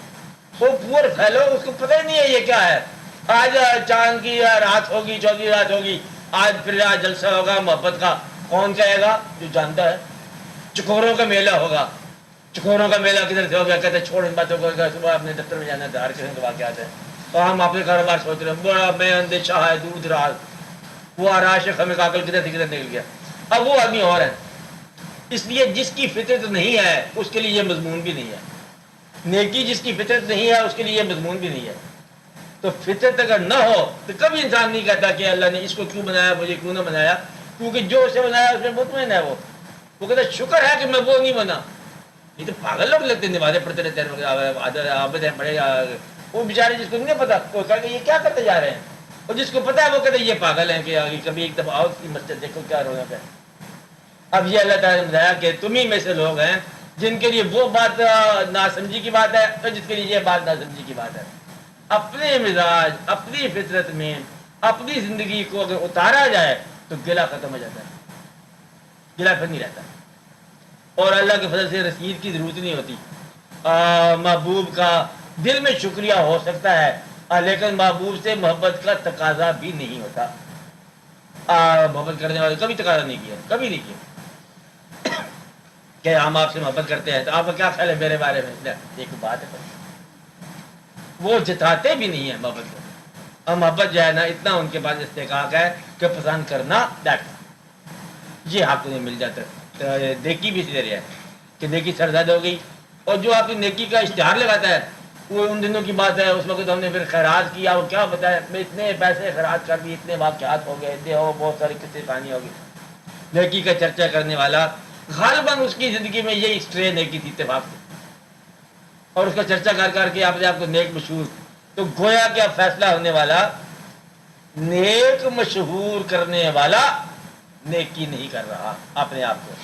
وہ پور پھیلو، اس کو پتہ ہی نہیں ہے یہ کیا ہے. آج چاند کی رات ہوگی، چوتھی رات ہوگی، آج پھر آج جلسہ ہوگا محبت کا. کون کہے گا؟ جو جانتا ہے. چکوروں کا میلہ ہوگا. چکوروں کا میلہ کدھر سے ہو گیا؟ کہتے چھوڑ ان باتوں کو، صبح اپنے دفتر میں جانا ہے، ہر قسم کے واقعات ہیں. تو ہم اپنے کاروبار سوچ رہے ہیں بڑا میں اندیشہ ہے، دودھ راز وہ آراش ہمیں کاکل کدھر سے کدھر نکل گیا. اب وہ آدمی اور ہے. اس لیے جس کی فطرت نہیں ہے اس کے لیے یہ مضمون بھی نہیں ہے. نیکی جس کی فطرت نہیں ہے اس کے لیے یہ مضمون بھی نہیں ہے. تو فطرت اگر نہ ہو تو کبھی انسان نہیں کہتا کہ اللہ نے اس کو کیوں بنایا، مجھے کیوں نہ بنایا. کیونکہ جو اسے بنایا اس میں مطمئن ہے. وہ کہتا ہے شکر ہے کہ میں وہ نہیں بنا. یہ تو پاگل لوگ لگتے ہیں، نمازیں پڑھتے رہتے ہیں، عابد ہیں بڑے. وہ بیچارے جس کو نہیں پتا وہ کہا کہ یہ کیا کرتے جا رہے ہیں، اور جس کو پتا ہے وہ کہتے ہیں یہ پاگل ہیں کہ کبھی ایک دفعہ آؤ کی مسجد دیکھو کیا رونق ہے. اب یہ اللہ تعالیٰ نے بتایا کہ تم ہی میں سے لوگ ہیں جن کے لیے وہ بات ناسمجھی کی بات ہے اور جس کے لیے یہ بات ناسمجھی کی بات ہے. اپنے مزاج، اپنی فطرت میں اپنی زندگی کو اگر اتارا جائے تو گلہ ختم ہو جاتا ہے، گلہ پھر نہیں رہتا. اور اللہ کے فضل سے رسید کی ضرورت نہیں ہوتی. محبوب کا دل میں شکریہ ہو سکتا ہے لیکن محبوب سے محبت کا تقاضا بھی نہیں ہوتا. محبت کرنے والے کبھی تقاضا نہیں کیا، کبھی نہیں کیا کہ ہم آپ سے محبت کرتے ہیں تو آپ کا کیا خیال ہے میرے بارے میں. ایک بات ہے وہ جتاتے بھی نہیں ہیں محبت کو. اور محبت جو ہے نا اتنا ان کے پاس استحقاق ہے کہ پسند کرنا ڈاکٹر یہ حق انہیں مل جاتا ہے. نیکی بھی اسی طرح ہے کہ نیکی سرزد ہو گئی. اور جو آپ کی نیکی کا اشتہار لگاتا ہے وہ ان دنوں کی بات ہے. اس وقت ہم نے پھر خیرات کیا، وہ کیا بتایا میں اتنے پیسے خیرات کر دی، اتنے واقعات ہو گئے، اتنے ہو بہت ساری قصے کہانی ہوگی. نیکی کا چرچا کرنے والا غالباً اس کی زندگی میں یہی اسٹرے نیکی تھی، اتفاق تھی. اور اس کا چرچا کر کر کے آپ نے آپ کو نیک مشہور. تو گویا کیا فیصلہ ہونے والا نیک مشہور کرنے والا نیکی نہیں کر رہا اپنے آپ کو.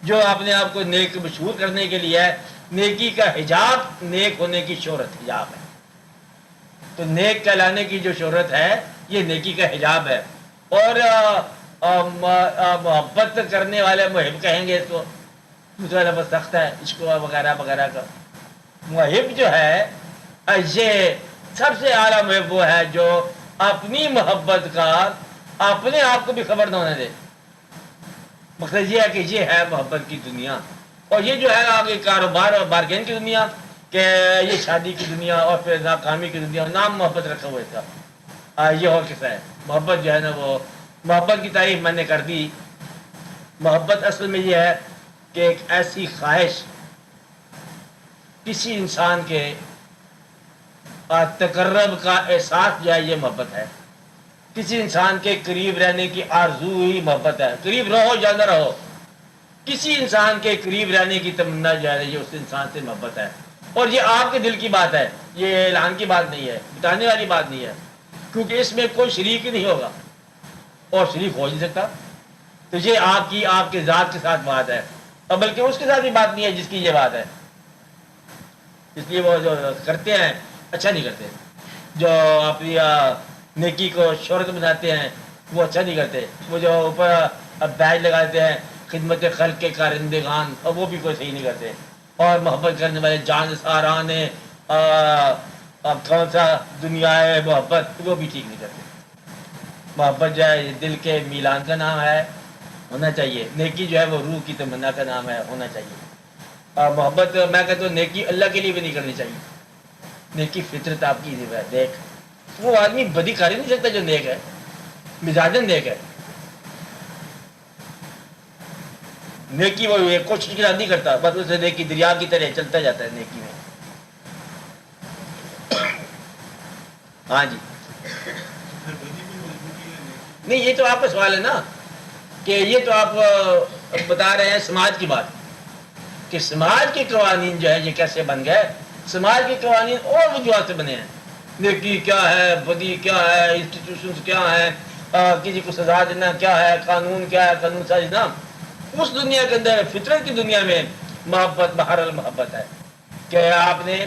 جو اپنے آپ کو نیک مشہور کرنے کے لیے ہے، نیکی کا حجاب نیک ہونے کی شہرت حجاب ہے. تو نیک کہلانے کی جو شہرت ہے یہ نیکی کا حجاب ہے. اور محبت کرنے والے محب کہیں گے تو دوسرا لفظ سخت ہے، عشق وغیرہ وغیرہ کا. محب جو ہے یہ سب سے اعلیٰ محب وہ ہے جو اپنی محبت کا اپنے آپ کو بھی خبر نہ ہونے دے. مقصد یہ ہے کہ یہ ہے محبت کی دنیا. اور یہ جو ہے آگے کاروبار اور بارگین کی دنیا کہ یہ شادی کی دنیا اور پھر ناکامی کی دنیا. نام محبت رکھا ہوا اس کا یہ اور قصہ ہے. محبت جو ہے نا وہ محبت کی تعریف میں نے کر دی. محبت اصل میں یہ ہے کہ ایک ایسی خواہش کسی انسان کے تقرب کا احساس جو ہے یہ محبت ہے. کسی انسان کے قریب رہنے کی آرزو ہی محبت ہے. قریب رہو یا نہ رہو کسی انسان کے قریب رہنے کی تمنا جو ہے یہ اس انسان سے محبت ہے. اور یہ آپ کے دل کی بات ہے، یہ اعلان کی بات نہیں ہے، بتانے والی بات نہیں ہے. کیونکہ اس میں کوئی شریک ہی نہیں ہوگا اور شریک ہو نہیں سکتا. تو یہ آپ کے ذات کے ساتھ بات ہے، اور بلکہ اس کے ساتھ بھی بات نہیں ہے جس کی یہ بات ہے. اس لیے وہ جو کرتے ہیں اچھا نہیں کرتے. جو اپنی نیکی کو شہرت بناتے ہیں وہ اچھا نہیں کرتے. وہ جو اوپر بیج لگاتے ہیں خدمت خلق کے کارندگان، اور وہ بھی کوئی صحیح نہیں کرتے. اور محبت کرنے والے جان ساران کون سا دنیا ہے محبت، وہ بھی ٹھیک نہیں کرتے. محبت جو ہے دل کے میلان کا نام ہے، ہونا چاہیے. نیکی جو ہے وہ روح کی تمنا کا نام ہے، ہونا چاہیے. محبت میں کہتا ہوں نیکی اللہ کے لیے بھی نہیں کرنی چاہیے. نیکی فطرت آپ کی ہے. دیکھ وہ آدمی بدی کر ہی نہیں سکتا جو نیک ہے، مزاجن نیک ہے. نیکی وہ کوشش نہیں کرتا، بس اسے نیکی دریا کی طرح چلتا جاتا ہے نیکی میں. ہاں جی نہیں یہ تو آپ کا سوال ہے نا کہ یہ تو آپ بتا رہے ہیں سماج کی بات کہ سماج کے قوانین جو ہے یہ کیسے بن گئے. سماج کے قوانین اور وجوہات سے بنے ہیں. نیکی کیا ہے, بدی کیا ہے, انسٹیٹیوشنز کیا ہیں, کسی کو سزا دینا کیا ہے, قانون کیا ہے, قانون سازنا. اس دنیا کے اندر فطرت کی دنیا میں محبت بہرحال محبت ہے کہ آپ نے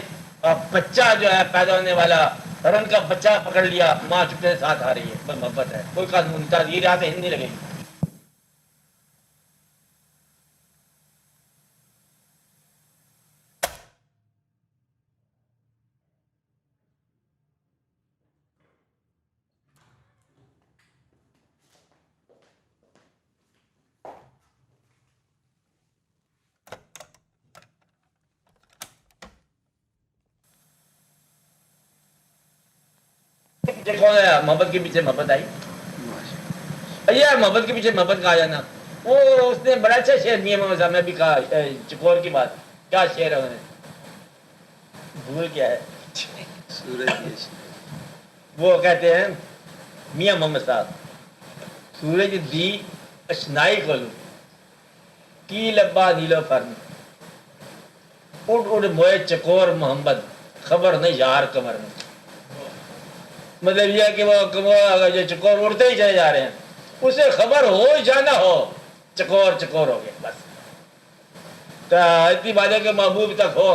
بچہ جو ہے پیدا ہونے والا رن کا بچہ پکڑ لیا, ماں چپنے ساتھ آ رہی ہے, بس محبت ہے. کوئی قانون تعزیرات ہندی لگے گی. کون ہے محبت کے پیچھے محبت آئی, محبت کے پیچھے محبت کا آ جانا. وہ اس نے بڑا اچھا شعر دیا محمد صاحب نے بھی کہا چکور کی بات. کیا شعر ہے انہوں نے بھول کیا ہے سورج, وہ کہتے ہیں میاں محمد صاحب سورج دی اشنائی کولو کی لبا نیلو فرن اڑ اڑ موئے چکور محمد خبر نہیں یار کمر میں. مطلب یہ کہ وہ جو چکور اڑتے ہی چلے جا رہے ہیں, اسے خبر ہو یا نہ ہو چکور چکور ہو گئے بس. تو اتنی بات ہے کہ محبوب تک ہو,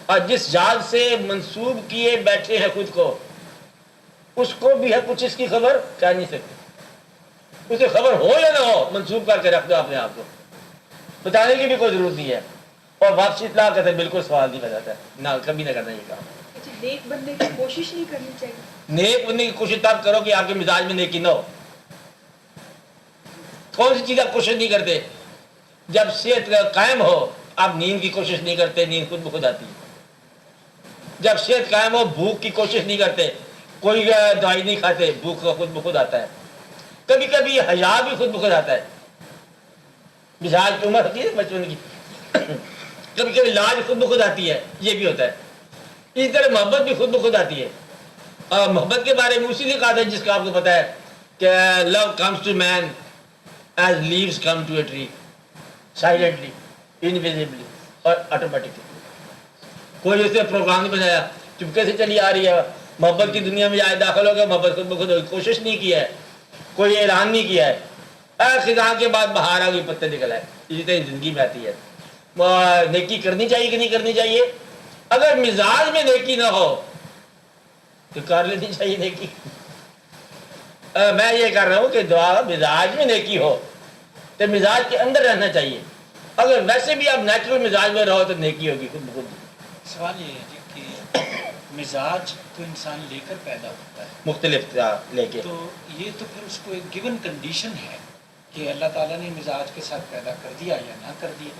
اور جس جال سے منسوب کیے بیٹھے ہیں خود کو اس کو بھی ہے کچھ اس کی خبر کہہ نہیں سکتے. اسے خبر ہو یا نہ ہو منسوب کر کے رکھ دو اپنے آپ کو, بتانے کی بھی کوئی ضرورت نہیں ہے. اور واپسی اطلاع کرتے بالکل سوال نہیں بتاتا ہے, نہ کبھی نہ کرنا یہ کام. نیک بننے کی کوشش نہیں کرنی چاہیے. نیک بننے کی کوشش تب کرو کہ آپ کے مزاج میں نیکی نہ ہو. کون سی چیز آپ کوشش نہیں کرتے؟ جب صحت قائم ہو آپ نیند کی کوشش نہیں کرتے, نیند خود بخود آتی ہے. جب صحت قائم ہو بھوک کی کوشش نہیں کرتے, کوئی دوائی نہیں کھاتے, بھوک کا خود بخود آتا ہے. کبھی کبھی حیا بھی خود بخود آتا ہے. مزاج کی عمر ہوتی ہے بچپن کی, کبھی کبھی لاج خود بخود آتی ہے, یہ بھی ہوتا ہے. اسی طرح محبت بھی خود بخود آتی ہے. اور محبت کے بارے میں اسی نے کہا تھا جس کا آپ کو پتا ہے کہ love comes to men as leaves come to a tree, silently, invisibly اور آٹومیٹکلی. کوئی اسے پروگرام نہیں بنایا, چپکے سے چلی آ رہی ہے. محبت کی دنیا میں آئے داخل ہو گیا, محبت خود بخود ہوگی. کوشش نہیں کی ہے, کوئی اعلان نہیں کیا ہے. خزاں کے بعد بہار آ گئی, پتے نکل آئے. اسی طرح زندگی میں آتی ہے. نیکی کرنی چاہیے کہ نہیں کرنی چاہیے؟ اگر مزاج میں نیکی نہ ہو تو کر لینی چاہیے نیکی. میں یہ کر رہا ہوں کہ دعا مزاج میں نیکی ہو تو مزاج کے اندر رہنا چاہیے. اگر ویسے بھی آپ نیچرل مزاج میں رہو تو نیکی ہوگی خود بخود. سوال یہ ہے جی کہ مزاج تو انسان لے کر پیدا ہوتا ہے مختلف لے کے, تو یہ تو پھر اس کو ایک گیون کنڈیشن ہے کہ اللہ تعالیٰ نے مزاج کے ساتھ پیدا کر دیا یا نہ کر دیا,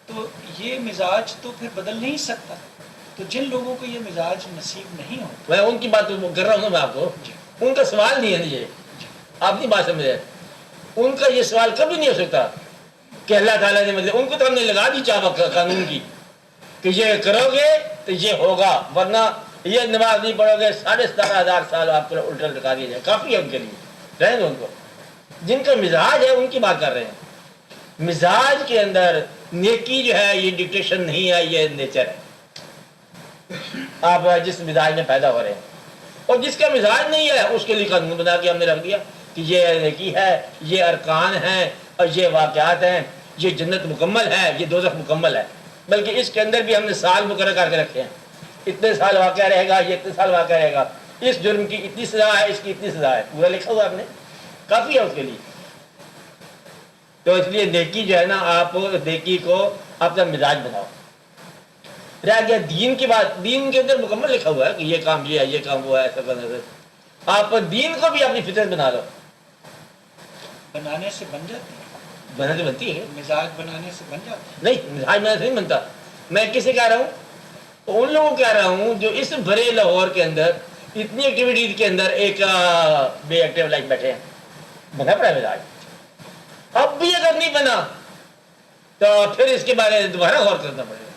تو یہ مزاج تو پھر بدل نہیں سکتا. تو جن لوگوں کو یہ مزاج نصیب نہیں ہوتا, میں ان کی بات کر رہا ہوں میں آپ کو. ان کا سوال نہیں ہے یہ, آپ نہیں بات سمجھ رہے. ان کا یہ سوال کبھی نہیں ہو سکتا کہ اللہ تعالیٰ نے مطلب ان کو تو ہم نے لگا دی چابک قانون کی کہ یہ کرو گے تو یہ ہوگا, ورنہ یہ نماز نہیں پڑھو گے 17,500 سال آپ کو الٹا لٹکا دیا جائے. کافی ہے ان کے لیے, رہنے دو ان کو. جن کا مزاج ہے ان کی بات کر رہے ہیں. مزاج کے اندر نیکی جو ہے یہ ڈکٹیشن نہیں ہے, یہ نیچر ہے. آپ جس مزاج میں پیدا ہو رہے ہیں, اور جس کا مزاج نہیں ہے اس کے لیے قانون بنا کے ہم نے رکھ دیا کہ یہ نیکی ہے, یہ ارکان ہیں, اور یہ واقعات ہیں, یہ جنت مکمل ہے, یہ دوزخ مکمل ہے. بلکہ اس کے اندر بھی ہم نے سال مقرر کر کے رکھے ہیں. اتنے سال واقعہ رہے گا, یہ اتنے سال واقعہ رہے گا, اس جرم کی اتنی سزا ہے, اس کی اتنی سزا ہے. پورا لکھا ہوا آپ نے, کافی ہے اس کے لیے. تو اس لیے نیکی جو ہے نا, آپ نیکی کو اپنا مزاج بناؤ. رہ گیا دین کی بات, دین کے اندر مکمل لکھا ہوا ہے کہ یہ کام یہ ہے, یہ کام وہ ہے, ایسا کرنا ہے. آپ دین کو بھی اپنی فطرت بنا لو. بنانے سے بن جاتی ہے, بنا تو بنتی ہے, مزاج بنانے سے بن جاتا ہے. نہیں مزاج بنا سے نہیں بنتا. میں کسے کہہ رہا ہوں, ان لوگوں کو کہہ رہا ہوں جو اس بھرے لاہور کے اندر اتنی ایکٹیویٹیز کے اندر ایک بے ایکٹیو لائف بیٹھے ہیں. بنا پڑا ہے مزاج. اب بھی اگر نہیں بنا تو پھر اس کے بارے میں دوبارہ غور کرنا پڑے گا.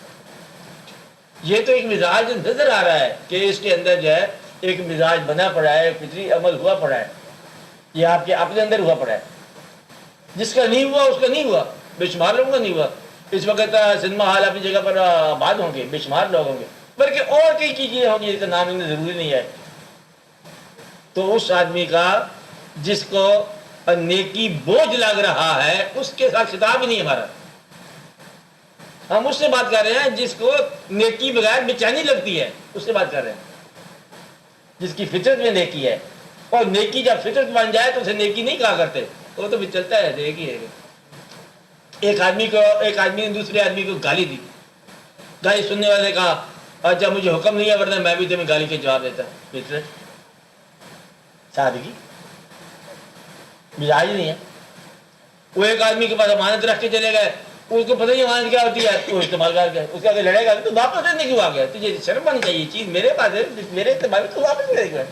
یہ تو ایک مزاج نظر آ رہا ہے کہ اس کے اندر جو ہے ایک مزاج بنا پڑا ہے, فطری عمل ہوا پڑا ہے. یہ آپ کے اپنے اندر ہوا پڑا ہے. جس کا نہیں ہوا اس کا نہیں ہوا, بے شمار لوگوں کا نہیں ہوا. اس وقت سنیما ہال اپنی جگہ پر آباد ہوں گے, بے شمار لوگ ہوں گے, بلکہ اور کئی چیزیں ہوں گی جس کا نام لینا ضروری نہیں ہے. تو اس آدمی کا جس کو نیکی بوجھ لگ رہا ہے اس کے ساتھ خطاب ہی نہیں ہمارا. ہم اس سے بات کر رہے ہیں جس کو نیکی بغیر بےچینی لگتی ہے, اس سے بات کر رہے ہیں جس کی فطرت میں نیکی ہے. اور نیکی جب فطرت بن جائے تو اسے نیکی نہیں کہا کرتے, وہ تو بھی چلتا ہے نیکی ہے. ایک آدمی نے دوسرے آدمی کو گالی دی. گالی سننے والے نے کہا اچھا مجھے حکم نہیں ہے ورنہ میں بھی تمہیں گالی کے جواب دیتا. فطرت سادگی مزاج نہیں ہے. وہ ایک آدمی کے پاس امانت رکھ کے چلے گئے, اس کو پتہ نہیں امانت کیا ہوتی ہے, وہ استعمال کر کے اس کے آگے لڑے گا تو واپس دینے کیوں آ گیا, تجھے شرم آنی چاہیے, چیز میرے پاس ہے میرے استعمال میں تو واپس دے گا.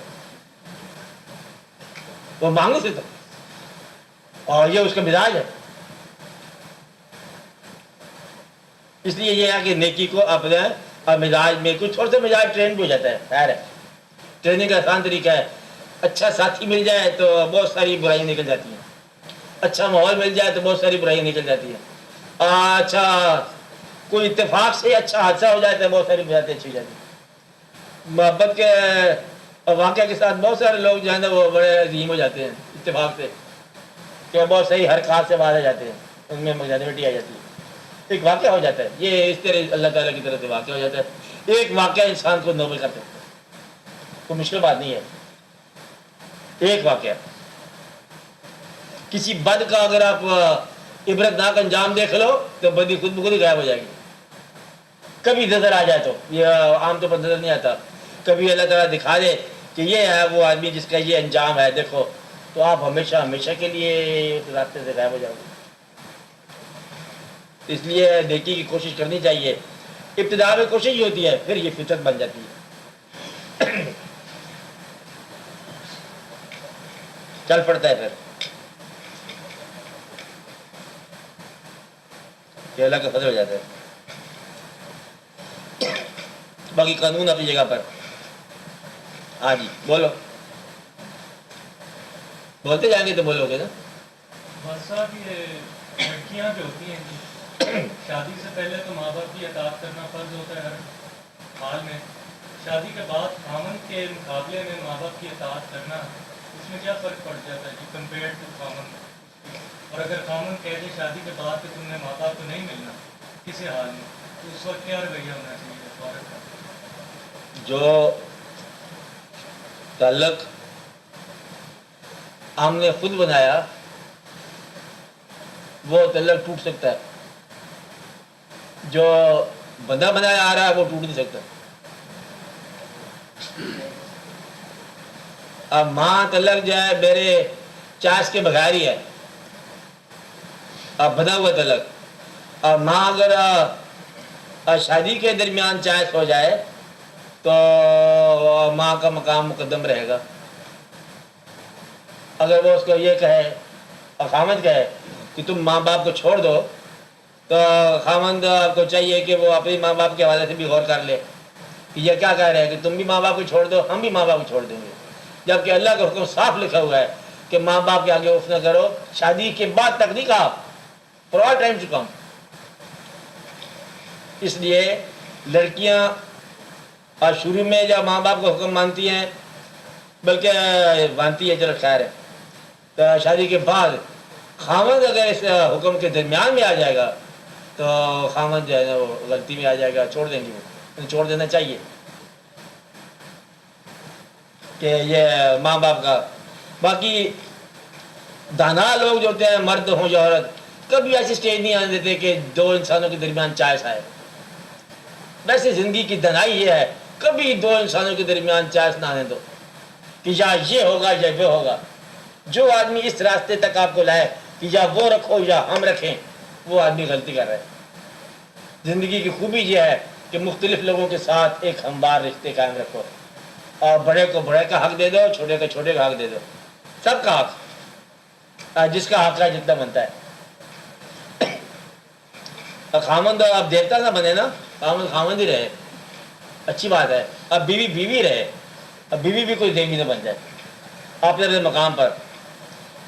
وہ مانگنے سے تھا, اور یہ اس کا مزاج ہے. اس لیے یہ ہے کہ نیکی کو اپنے مزاج میں کچھ تھوڑا سا مزاج ٹرین بھی ہو جاتا ہے. خیر ہے, ٹریننگ کا آسان طریقہ ہے. اچھا ساتھی مل جائے تو بہت ساری برائیاں نکل جاتی ہیں. اچھا ماحول مل جائے تو بہت ساری برائیاں نکل جاتی ہیں. اچھا کوئی اتفاق سے اچھا حادثہ ہو جائے تو بہت ساری باتیں اچھی ہو جاتی ہیں. محبت کے واقعہ کے ساتھ بہت سارے لوگ جو ہیں نا وہ بڑے عظیم ہو جاتے ہیں اتفاق سے, کہ بہت صحیح حرکات سے باہر آ جاتے ہیں, ان میں مجازمٹی آ جاتی ہے. ایک واقعہ ہو جاتا ہے, یہ اس طرح اللہ تعالیٰ کی طرف سے واقعہ ہو جاتا ہے. ایک واقعہ انسان کو نوبل کر سکتا ہے, کوئی مشکل بات نہیں ہے. ایک واقعہ کسی بد کا اگر آپ عبرتناک انجام دیکھ لو تو بدی خود بخود ہی غائب ہو جائے گی. کبھی نظر آ جائے تو, یہ عام طور پر نظر نہیں آتا, کبھی اللہ تعالیٰ دکھا دے کہ یہ ہے وہ آدمی جس کا یہ انجام ہے دیکھو, تو آپ ہمیشہ ہمیشہ کے لیے اس راستے سے غائب ہو جاؤ گے. اس لیے نیکی کی کوشش کرنی چاہیے. ابتدا میں کوشش ہی ہوتی ہے, پھر یہ فطرت بن جاتی ہے, چل پڑتا ہے. پھر کہ اللہ کا فضل ہو جاتا ہے. باقی قانون اپنی جگہ پر. ہاں جی بولو, بولتے جائیں گے تو بولو گے نا. بس صاحب یہ لڑکیاں جو ہوتی ہیں شادی سے پہلے تو ماں باپ کی اطاعت کرنا فرض ہوتا ہے ہر حال میں. شادی کے بعد خامند کے مقابلے میں ماں باپ کی اطاعت کرنا, اس میں کیا فرق پڑ جاتا ہے کہ کمپیئر ٹو خامند. اور اگر خامند کہہ دے شادی کے بعد کہ تم نے ماں باپ کو نہیں ملنا کسی حال میں, تو اس وقت کیا رویہ ہونا چاہیے عورت کا؟ جو تعلق ہم نے خود بنایا وہ تعلق ٹوٹ سکتا ہے, جو بندہ بنایا آ رہا ہے وہ ٹوٹ نہیں سکتا. اب ماں تعلق جو ہے میرے چاس کے بغیر ہی ہے, اب بنا ہوا تعلق. اب ماں اگر شادی کے درمیان چاس ہو جائے تو ماں کا مقام مقدم رہے گا. اگر وہ اس کو یہ کہے اور خامند کہے کہ تم ماں باپ کو چھوڑ دو, تو خامند کو چاہیے کہ وہ اپنی ماں باپ کے حوالے سے بھی غور کر لے کہ یہ کیا کہہ رہے ہیں کہ تم بھی ماں باپ کو چھوڑ دو, ہم بھی ماں باپ کو چھوڑ دیں گے. جبکہ اللہ کا حکم صاف لکھا ہوا ہے کہ ماں باپ کے آگے اف نہ کرو. شادی کے بعد تک نہیں کہا, for all time to come. اس لیے لڑکیاں شروع میں جب ماں باپ کا حکم مانتی ہیں, بلکہ مانتی ہے چلو خیر ہے, تو شادی کے بعد خامند اگر اس حکم کے درمیان میں آ جائے گا تو خامند جو ہے نا وہ غلطی میں آ جائے گا, چھوڑ دیں گے. وہ چھوڑ دینا چاہیے کہ یہ ماں باپ کا. باقی دانا لوگ جو ہوتے ہیں مرد ہوں یا عورت, کبھی ایسی اسٹیج نہیں آنے دیتے کہ دو انسانوں کے درمیان چائس آئے. ویسے زندگی کی دنائی یہ ہے کبھی دو انسانوں کے درمیان چائس نہ آنے دو کہ یا یہ ہوگا یا وہ ہوگا. جو آدمی اس راستے تک آپ کو لائے کہ یا وہ رکھو یا ہم رکھیں, وہ آدمی غلطی کر رہا ہے. زندگی کی خوبی یہ ہے کہ مختلف لوگوں کے ساتھ ایک ہموار رشتے قائم رکھو, اور بڑے کو بڑے کا حق دے دو, چھوٹے کو چھوٹے کا حق دے دو, سب کا حق, جس کا حق ہے جتنا بنتا ہے. خامند اب دیوتا نہ بنے نا, خامند خامند ہی رہے, اچھی بات ہے. اب بیوی بیوی رہے, اب بیوی بھی کوئی دیوی نہ بن جائے اپنے مقام پر.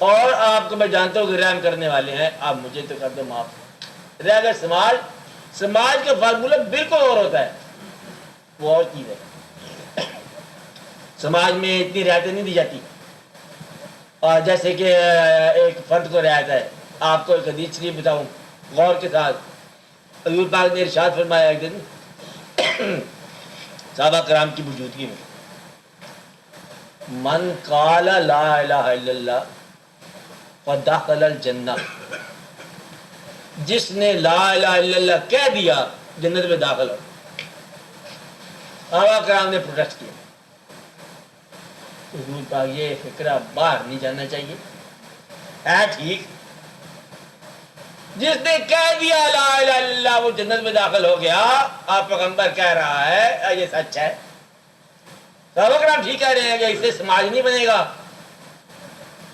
اور آپ کو میں جانتا ہوں کہ رحم کرنے والے ہیں، آپ مجھے تو کر دو معاف۔ رہ گئے سماج کا فارمولہ بالکل اور ہوتا ہے، وہ اور چیز ہے۔ سماج میں اتنی رعایتیں نہیں دی جاتی، اور جیسے کہ ایک فرد کو رعایت ہے۔ آپ کو ایک حدیث شریف بتاؤں غور کے ساتھ، حضور پاک نے ارشاد فرمایا ایک دن صحابہ کرام کی موجودگی میں، من قال لا الہ الا اللہ فدخل الجنہ، جس نے لا الہ الا اللہ کہہ دیا جنت میں داخل ہو۔ صحابہ کرام نے پروٹیسٹ کیا، حضور پاک یہ فکرہ باہر نہیں جانا چاہیے، ہے ٹھیک، جس نے کہہ دیا لا الہ الا اللہ وہ جنت میں داخل ہو گیا، آپ پیغمبر کہہ رہا ہے یہ سچ ہے۔ صحابہ کرام ٹھیک کہہ رہے ہیں کہ اس سے سماج نہیں بنے گا،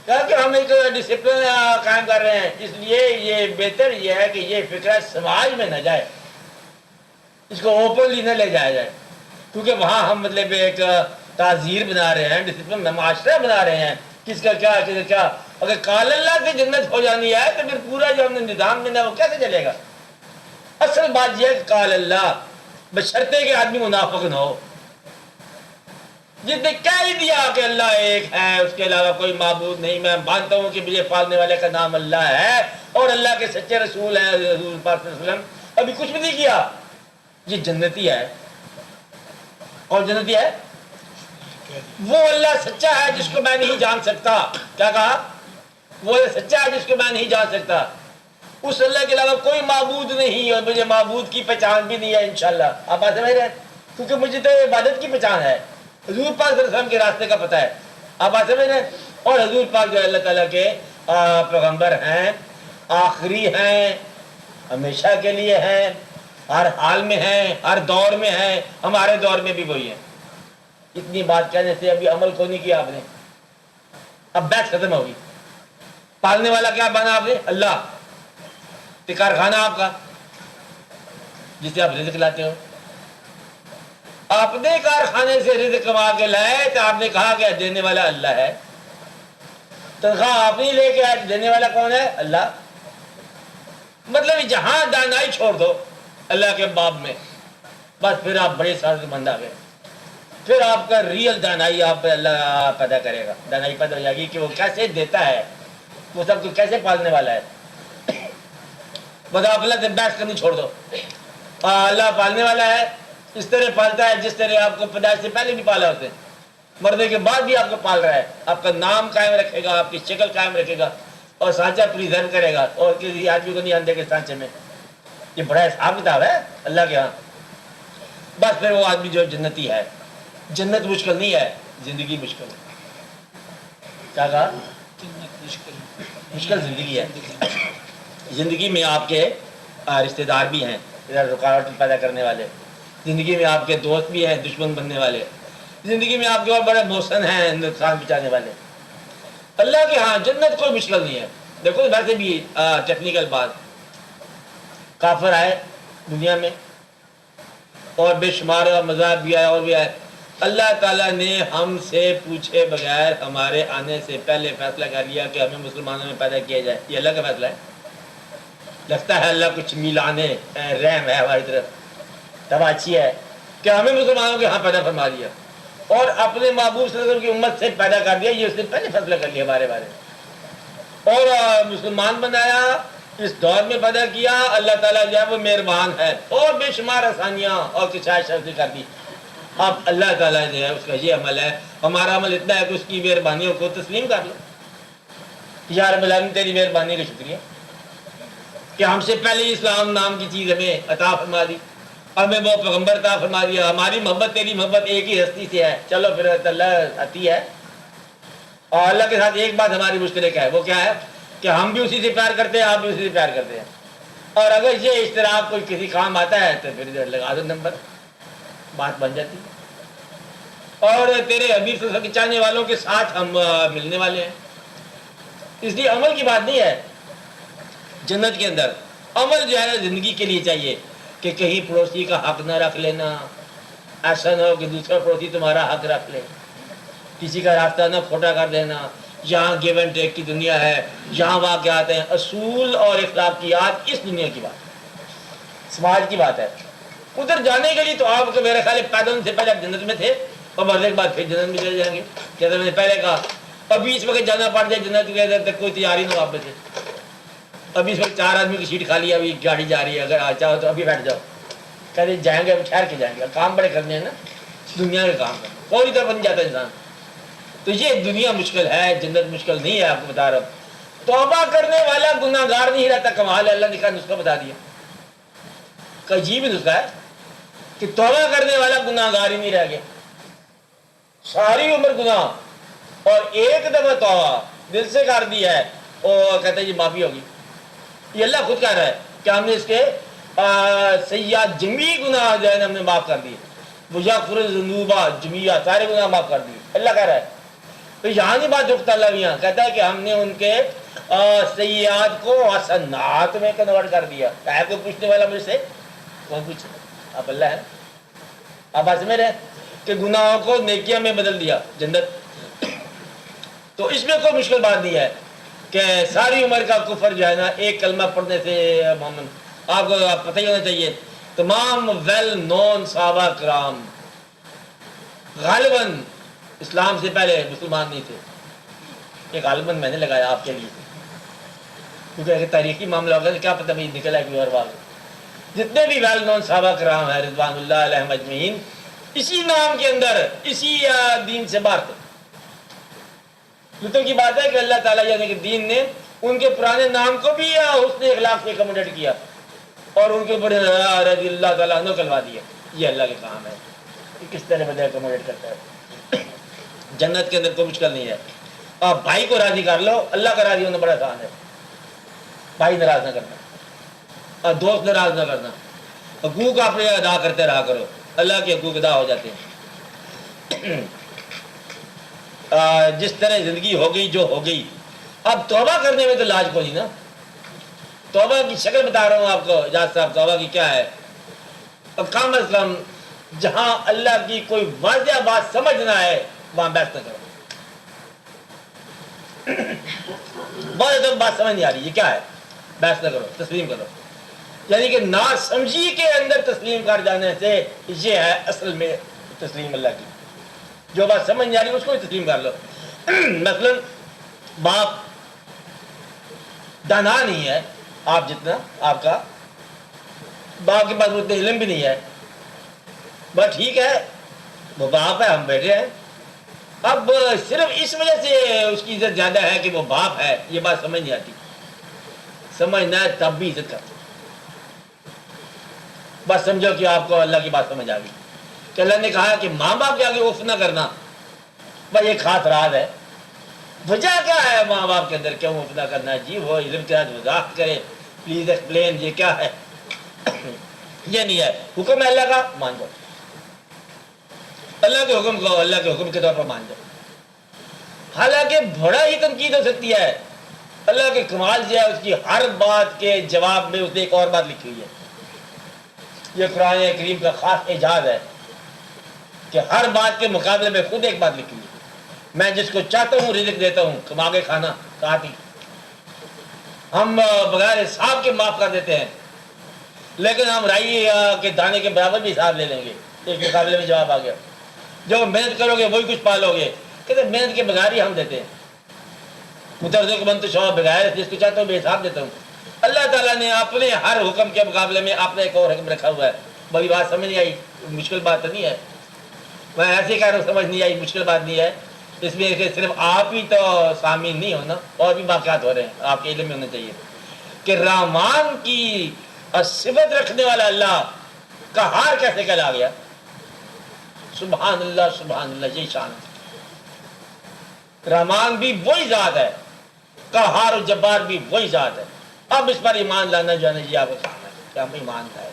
کہ ہم ایک ڈسپلن قائم کر رہے ہیں، اس لیے یہ بہتر یہ ہے کہ یہ فکرہ سماج میں نہ جائے، اس کو اوپنلی نہ لے جایا جائے، کیونکہ وہاں ہم مطلب ایک تعزیر بنا رہے ہیں، ڈسپلن میں معاشرہ بنا رہے ہیں، کس کا کیا کس کا کیا۔ اگر قال اللہ سے جنت ہو جانی ہے تو پھر پورا جو ہم نے نظام بنا وہ کیسے چلے گا؟ اصل بات یہ ہے کہ قال اللہ، بشرطے کہ آدمی منافق نہ ہو۔ جس نے کہہ ہی دیا کہ اللہ ایک ہے، اس کے علاوہ کوئی معبود نہیں، میں مانتا ہوں کہ مجھے پالنے والے کا نام اللہ ہے اور اللہ کے سچے رسول ہیں حضور پاک صلی اللہ علیہ وسلم، ابھی کچھ بھی نہیں کیا، یہ جنتی ہے۔ اور جنتی ہے وہ اللہ سچا ہے جس کو میں نہیں جان سکتا۔ کیا کہا؟ وہ اللہ سچا ہے جس کو میں نہیں جان سکتا، اس اللہ کے علاوہ کوئی معبود نہیں، اور مجھے معبود کی پہچان بھی نہیں ہے انشاءاللہ۔ آپ بات سمجھ رہے ہیں؟ کیونکہ مجھے تو عبادت کی پہچان ہے، حضور پاک صلی اللہ علیہ وسلم کے راستے کا پتہ ہے۔ آپ بات سمجھ رہے ہیں؟ اور حضور پاک جو اللہ تعالیٰ کے پیغمبر ہیں، آخری ہیں، ہمیشہ کے لیے ہیں، ہر حال میں ہیں، ہر دور میں ہیں، ہمارے دور میں بھی وہی ہیں۔ اتنی بات کہنے سے ابھی عمل کو نہیں کیا آپ نے، اب بحث ختم ہوگی۔ پالنے والا کیا بنا آپ نے؟ اللہ۔ کارخانہ آپ کا جسے آپ رزق لاتے ہو، اپنے کارخانے سے رزق کما کے لائے تو آپ نے کہا کہ دینے والا اللہ ہے، تنخواہ آپ نہیں لے کے آئے، دینے والا کون ہے؟ اللہ۔ مطلب جہاں دانائی چھوڑ دو اللہ کے باب میں، بس پھر آپ بڑے سازش مند آ گئے، پھر آپ کا ریئل دانائی آپ پہ اللہ پیدا کرے گا، دانائی پیدا ہو جائے گی کہ وہ کیسے دیتا ہے، وہ سب کو کیسے پالنے والا ہے۔ بس آپ اللہ سے بحث کرنی چھوڑ دو، اللہ پالنے والا ہے، اس طرح پالتا ہے جس طرح آپ کو پیدائش سے پہلے بھی پالا اسے، مرنے کے بعد بھی آپ کو پال رہا ہے، آپ کا نام قائم رکھے گا، آپ کی شکل قائم رکھے گا، اور سانچہ پریزرو کرے گا، اور کسی آدمی کو نہیں آنے کے سانچے میں۔ یہ بڑا حساب کتاب ہے اللہ کے ہاں۔ بس پھر وہ آدمی جو جنتی ہے۔ جنت مشکل نہیں ہے، زندگی مشکل ہے۔ کیا کہا؟ مشکل زندگی ہے۔ زندگی میں آپ کے رشتہ دار بھی ہیں رکاوٹ پیدا کرنے والے، زندگی میں آپ کے دوست بھی ہیں دشمن بننے والے، زندگی میں آپ کے اور بڑے محسن ہیں نقصان پہنچانے والے۔ اللہ کے ہاں جنت کوئی مشکل نہیں ہے۔ دیکھو ویسے بھی ٹیکنیکل بات، کافر آئے دنیا میں اور بے شمار مذاہب بھی آئے اور بھی آئے، اللہ تعالیٰ نے ہم سے پوچھے بغیر ہمارے آنے سے پہلے فیصلہ کر لیا کہ ہمیں مسلمانوں میں پیدا کیا جائے۔ یہ اللہ کا فیصلہ ہے۔ لگتا ہے اللہ کچھ میلانے رحم ہے ہماری طرف، تب اچھی ہے کہ ہمیں مسلمانوں کے ہاں پیدا فرما دیا اور اپنے محبوب صلی اللہ علیہ وسلم کی امت سے پیدا کر دیا، یہ اس نے پہلے فیصلہ کر لیا ہمارے بارے میں، اور مسلمان بنایا، اس دور میں پیدا کیا۔ اللہ تعالیٰ جو ہے وہ مہربان ہے اور بے شمار آسانیاں اور کشائش کر دی۔ اب اللہ تعالیٰ جو ہے اس کا یہ عمل ہے، ہمارا عمل اتنا ہے کہ اس کی مہربانیوں کو تسلیم کر لو۔ یا رب العالمین تیری مہربانی کا شکریہ کہ ہم سے پہلے اسلام نام کی چیز ہمیں عطا فرما دی، ہمیں وہ پیغمبر عطا فرما دیا، ہماری محبت تیری محبت ایک ہی ہستی سے ہے۔ چلو پھر اللہ آتی ہے، اور اللہ کے ساتھ ایک بات ہماری مشترک ہے، وہ کیا ہے کہ ہم بھی اسی سے پیار کرتے ہیں، آپ بھی اسی سے پیار کرتے ہیں، اور اگر یہ اشتراک کوئی کسی کام آتا ہے تو پھر لگا دو نمبر، بات بن جاتی۔ اور تیرے حبیب صلی اللہ علیہ وسلم کے چاہنے والوں کے ساتھ ہم ملنے والے ہیں۔ اس لیے عمل کی بات نہیں ہے جنت کے اندر، عمل جو ہے زندگی کے لیے چاہیے کہ کہیں پڑوسی کا حق نہ رکھ لینا، ایسا نہ ہو کہ دوسرا پڑوسی تمہارا حق رکھ لے، کسی کا راستہ نہ کھوٹا کر دینا، یہاں گیو اینڈ ٹیک کی دنیا ہے، یہاں واقعات ہیں، اصول اور اخلاقیات اس دنیا کی بات ہے، سماج کی بات ہے۔ ادھر جانے کے لیے تو آپ کو میرے خیال پیدا ہونے سے پہلے آپ جنت میں تھے اور مرنے کے بعد پھر جنت میں چلے جائیں گے، جیسے میں نے پہلے کہا۔ ابھی اس وقت جانا پڑ جائے جنت کے اندر کوئی تیاری نہ ہو آپ میں سے، ابھی اس وقت 4 آدمی کی سیٹ خالی ہے، ابھی گاڑی جا رہی ہے، اگر آ چاہو تو ابھی بیٹھ جاؤ، کہتے جائیں گے اب ٹھہر کے جائیں گے، کام بڑے کرنے ہیں نا، دنیا کے کام کرنے فوری طور بن جاتا ہے انسان۔ تو یہ دنیا مشکل ہے، جنت مشکل نہیں ہے، آپ کو بتا رہا ہوں۔ توبہ کرنے والا گناہ گار نہیں رہتا، کمال ہے، اللہ نے کہا نسخہ بتا دیا، کہ عجیب نسخہ ہے کہ توبہ کرنے والا گناہ گار ہی نہیں رہ گیا، ساری عمر گناہ اور ایک دفعہ توبہ دل سے کر دی ہے، اور کہتے ہیں یہ معافی ہوگی۔ یہ اللہ خود کہہ رہا ہے کہ ہم نے اس کے سیئات جمی گناہ جو ہے ہم نے معاف کر دیے، وَيَغْفِرُ الذُّنُوبَ جَمِيعًا، سارے گناہ معاف کر دیے، اللہ کہہ رہا ہے۔ تو یہاں نہیں بات رکھتا، اللہ یہاں کہتا ہے کہ ہم نے ان کے سیئات کو حسنات میں کنورٹ کر دیا۔ ہے کوئی پوچھنے والا مجھ سے؟ کون پوچھے؟ آپ اللہ ہے، آپ بات سمجھ رہے ہیں کہ گناہوں کو نیکیاں میں بدل دیا، جنت۔ تو اس میں کوئی مشکل بات نہیں ہے کہ ساری عمر کا کفر جو ہے نا ایک کلمہ پڑھنے سے محمد، آپ کو پتہ ہی ہونا چاہیے تمام ویل نون صحابہ کرام غالباً اسلام سے پہلے مسلمان نہیں تھے۔ یہ غالباً میں نے لگایا آپ کے لیے، کیونکہ اگر تاریخی معاملہ ہوگا تو کیا پتہ بھائی نکلا ہے کوئی اور بات۔ جتنے بھی ویل نون صحابہ کرام ہیں رضوان اللہ علیہم اجمعین، اسی نام کے اندر اسی دین سے باہر تھے۔ لطف کی بات ہے کہ اللہ تعالیٰ یعنی کہ دین نے ان کے پرانے نام کو بھی حسن اخلاق سے اکموڈیٹ کیا اور ان کے اوپر رضی اللہ تعالیٰ عنہ کلوا دیا۔ یہ اللہ کے کام ہے کہ کس طرح بدل اکموڈیٹ کرتا ہے۔ جنت کے اندر کوئی مشکل نہیں ہے، آپ بھائی کو راضی کر لو، اللہ کا راضی ہونا بڑا آسان ہے۔ بھائی ناراض نہ کرنا اور دوست ناراض نہ کرنا، حقوق آپ نے ادا کرتے رہا کرو، اللہ کے حقوق ادا ہو جاتے ہیں۔ جس طرح زندگی ہو گئی جو ہو گئی، اب توبہ کرنے میں تو لاج کو نہیں نا۔ توبہ کی شکل بتا رہا ہوں آپ کو اجاز صاحب، توبہ کی کیا ہے؟ کم از کم جہاں اللہ کی کوئی واضح بات سمجھ نہ آئے وہاں بحث نہ کرو۔ بہت بات سمجھ نہیں آ رہی یہ کیا ہے، بحث نہ کرو، تسلیم کرو۔ یعنی کہ نا سمجھی کے اندر تسلیم کر جانے سے یہ ہے اصل میں تسلیم اللہ کی۔ جو بات سمجھ نہیں آ رہی اس کو بھی تسلیم کر لو۔ مثلا باپ دانا نہیں ہے آپ جتنا، آپ کا باپ کے پاس اتنا علم بھی نہیں ہے، بس ٹھیک ہے وہ باپ ہے، ہم بیٹھے ہیں۔ اب صرف اس وجہ سے اس کی عزت زیادہ ہے کہ وہ باپ ہے، یہ بات سمجھ نہیں آتی۔ سمجھنا ہے تب بھی عزت کرو، بس سمجھو کہ آپ کو اللہ کی بات سمجھ آ گئی کہ اللہ نے کہا کہ ماں باپ کے آگے اف نہ کرنا، بھائی ایک خاص راز ہے۔ وجہ کیا ہے ماں باپ کے اندر کیوں اف نہ کرنا؟ جی وہ علم کے ساتھ وضاحت کرے، پلیز ایکسپلین یہ کیا ہے۔ یہ نہیں ہے، حکم ہے اللہ کا مان جاؤ، اللہ کے حکم کو اللہ کے حکم کے طور پر مان جاؤ۔ حالانکہ بڑا ہی تنقید ہو سکتی ہے، اللہ کے کمال جو ہے اس کی ہر بات کے جواب میں اس نے ایک اور بات لکھی ہوئی ہے۔ یہ قرآن کریم کا خاص اعجاز ہے کہ ہر بات کے مقابلے میں خود ایک بات لکھی ہوئی ہے۔ میں جس کو چاہتا ہوں رزق دیتا ہوں، کما کے کھانا کہاتی، ہم بغیر حساب کے معاف کر دیتے ہیں، لیکن ہم رائی کے دانے کے برابر بھی حساب لے لیں گے۔ ایک مقابلے میں جواب آ گیا، جو محنت کرو گے وہی کچھ پالو گے، کہتے محنت کے بغیر ہی ہم دیتے ہیں۔ مترزق من تشاء، بغیر جس کو چاہتا ہوں بے حساب دیتا ہوں۔ اللہ تعالیٰ نے اپنے ہر حکم کے مقابلے میں اپنا ایک اور حکم رکھا ہوا ہے۔ بڑی بات سمجھ نہیں آئی، مشکل بات تو نہیں ہے، میں ایسے کہہ رہا ہوں سمجھ نہیں آئی، مشکل بات نہیں ہے۔ اس میں کہ صرف آپ ہی تو سامعین نہیں ہونا، اور بھی واقعات ہو رہے ہیں، آپ کے علم میں ہونا چاہیے کہ رحمان کی صفت رکھنے والا اللہ قہار کیسے کہلا گیا؟ سبحان اللہ سبحان اللہ، یہ شان ہے۔ رحمان بھی وہی ذات ہے، قہار و جبار بھی وہی ذات ہے۔ اب اس پر ایمان لانا جو ہے نا یہ آپ کا کام ہے کہ ہم ایمان لائے۔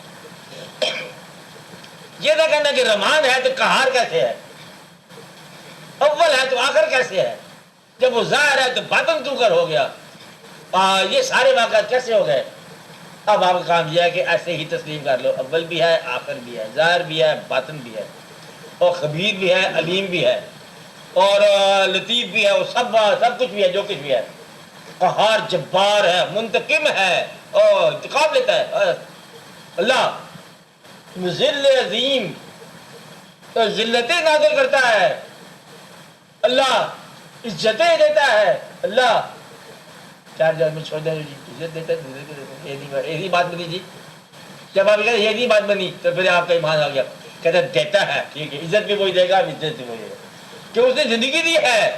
یہ نہ کہنا کہ رحمان ہے تو قہار کیسے ہے، اول ہے تو آخر کیسے ہے، جب وہ ظاہر ہے تو باطن کیوں کر ہو گیا، یہ سارے واقعات کیسے ہو گئے؟ اب آپ کا کام یہ ہے کہ ایسے ہی تسلیم کر لو، اول بھی ہے آخر بھی ہے، ظاہر بھی ہے باطن بھی ہے، اور خبیر بھی ہے علیم بھی ہے۔ اور لطیف بھی ہے، وہ سب کچھ بھی ہے، جو کچھ بھی ہے، قہار جبار ہے، منتقم ہے اور انتقام لیتا ہے اللہ، مذل عظیم، تو ذلتیں نازل کرتا ہے اللہ، عزتیں دیتا ہے اللہ، چار جان میں چھوڑ دیں عزت دیتا ہے، یہ نہیں بات بنی جی، جب آپ کہتے یہ نہیں بات بنی تو پھر آپ کا ایمان آ گیا، کہتے دیتا ہے، ٹھیک ہے، عزت بھی وہی دے گا، عزت بھی وہی دے گا، کہ اس نے زندگی دی ہے،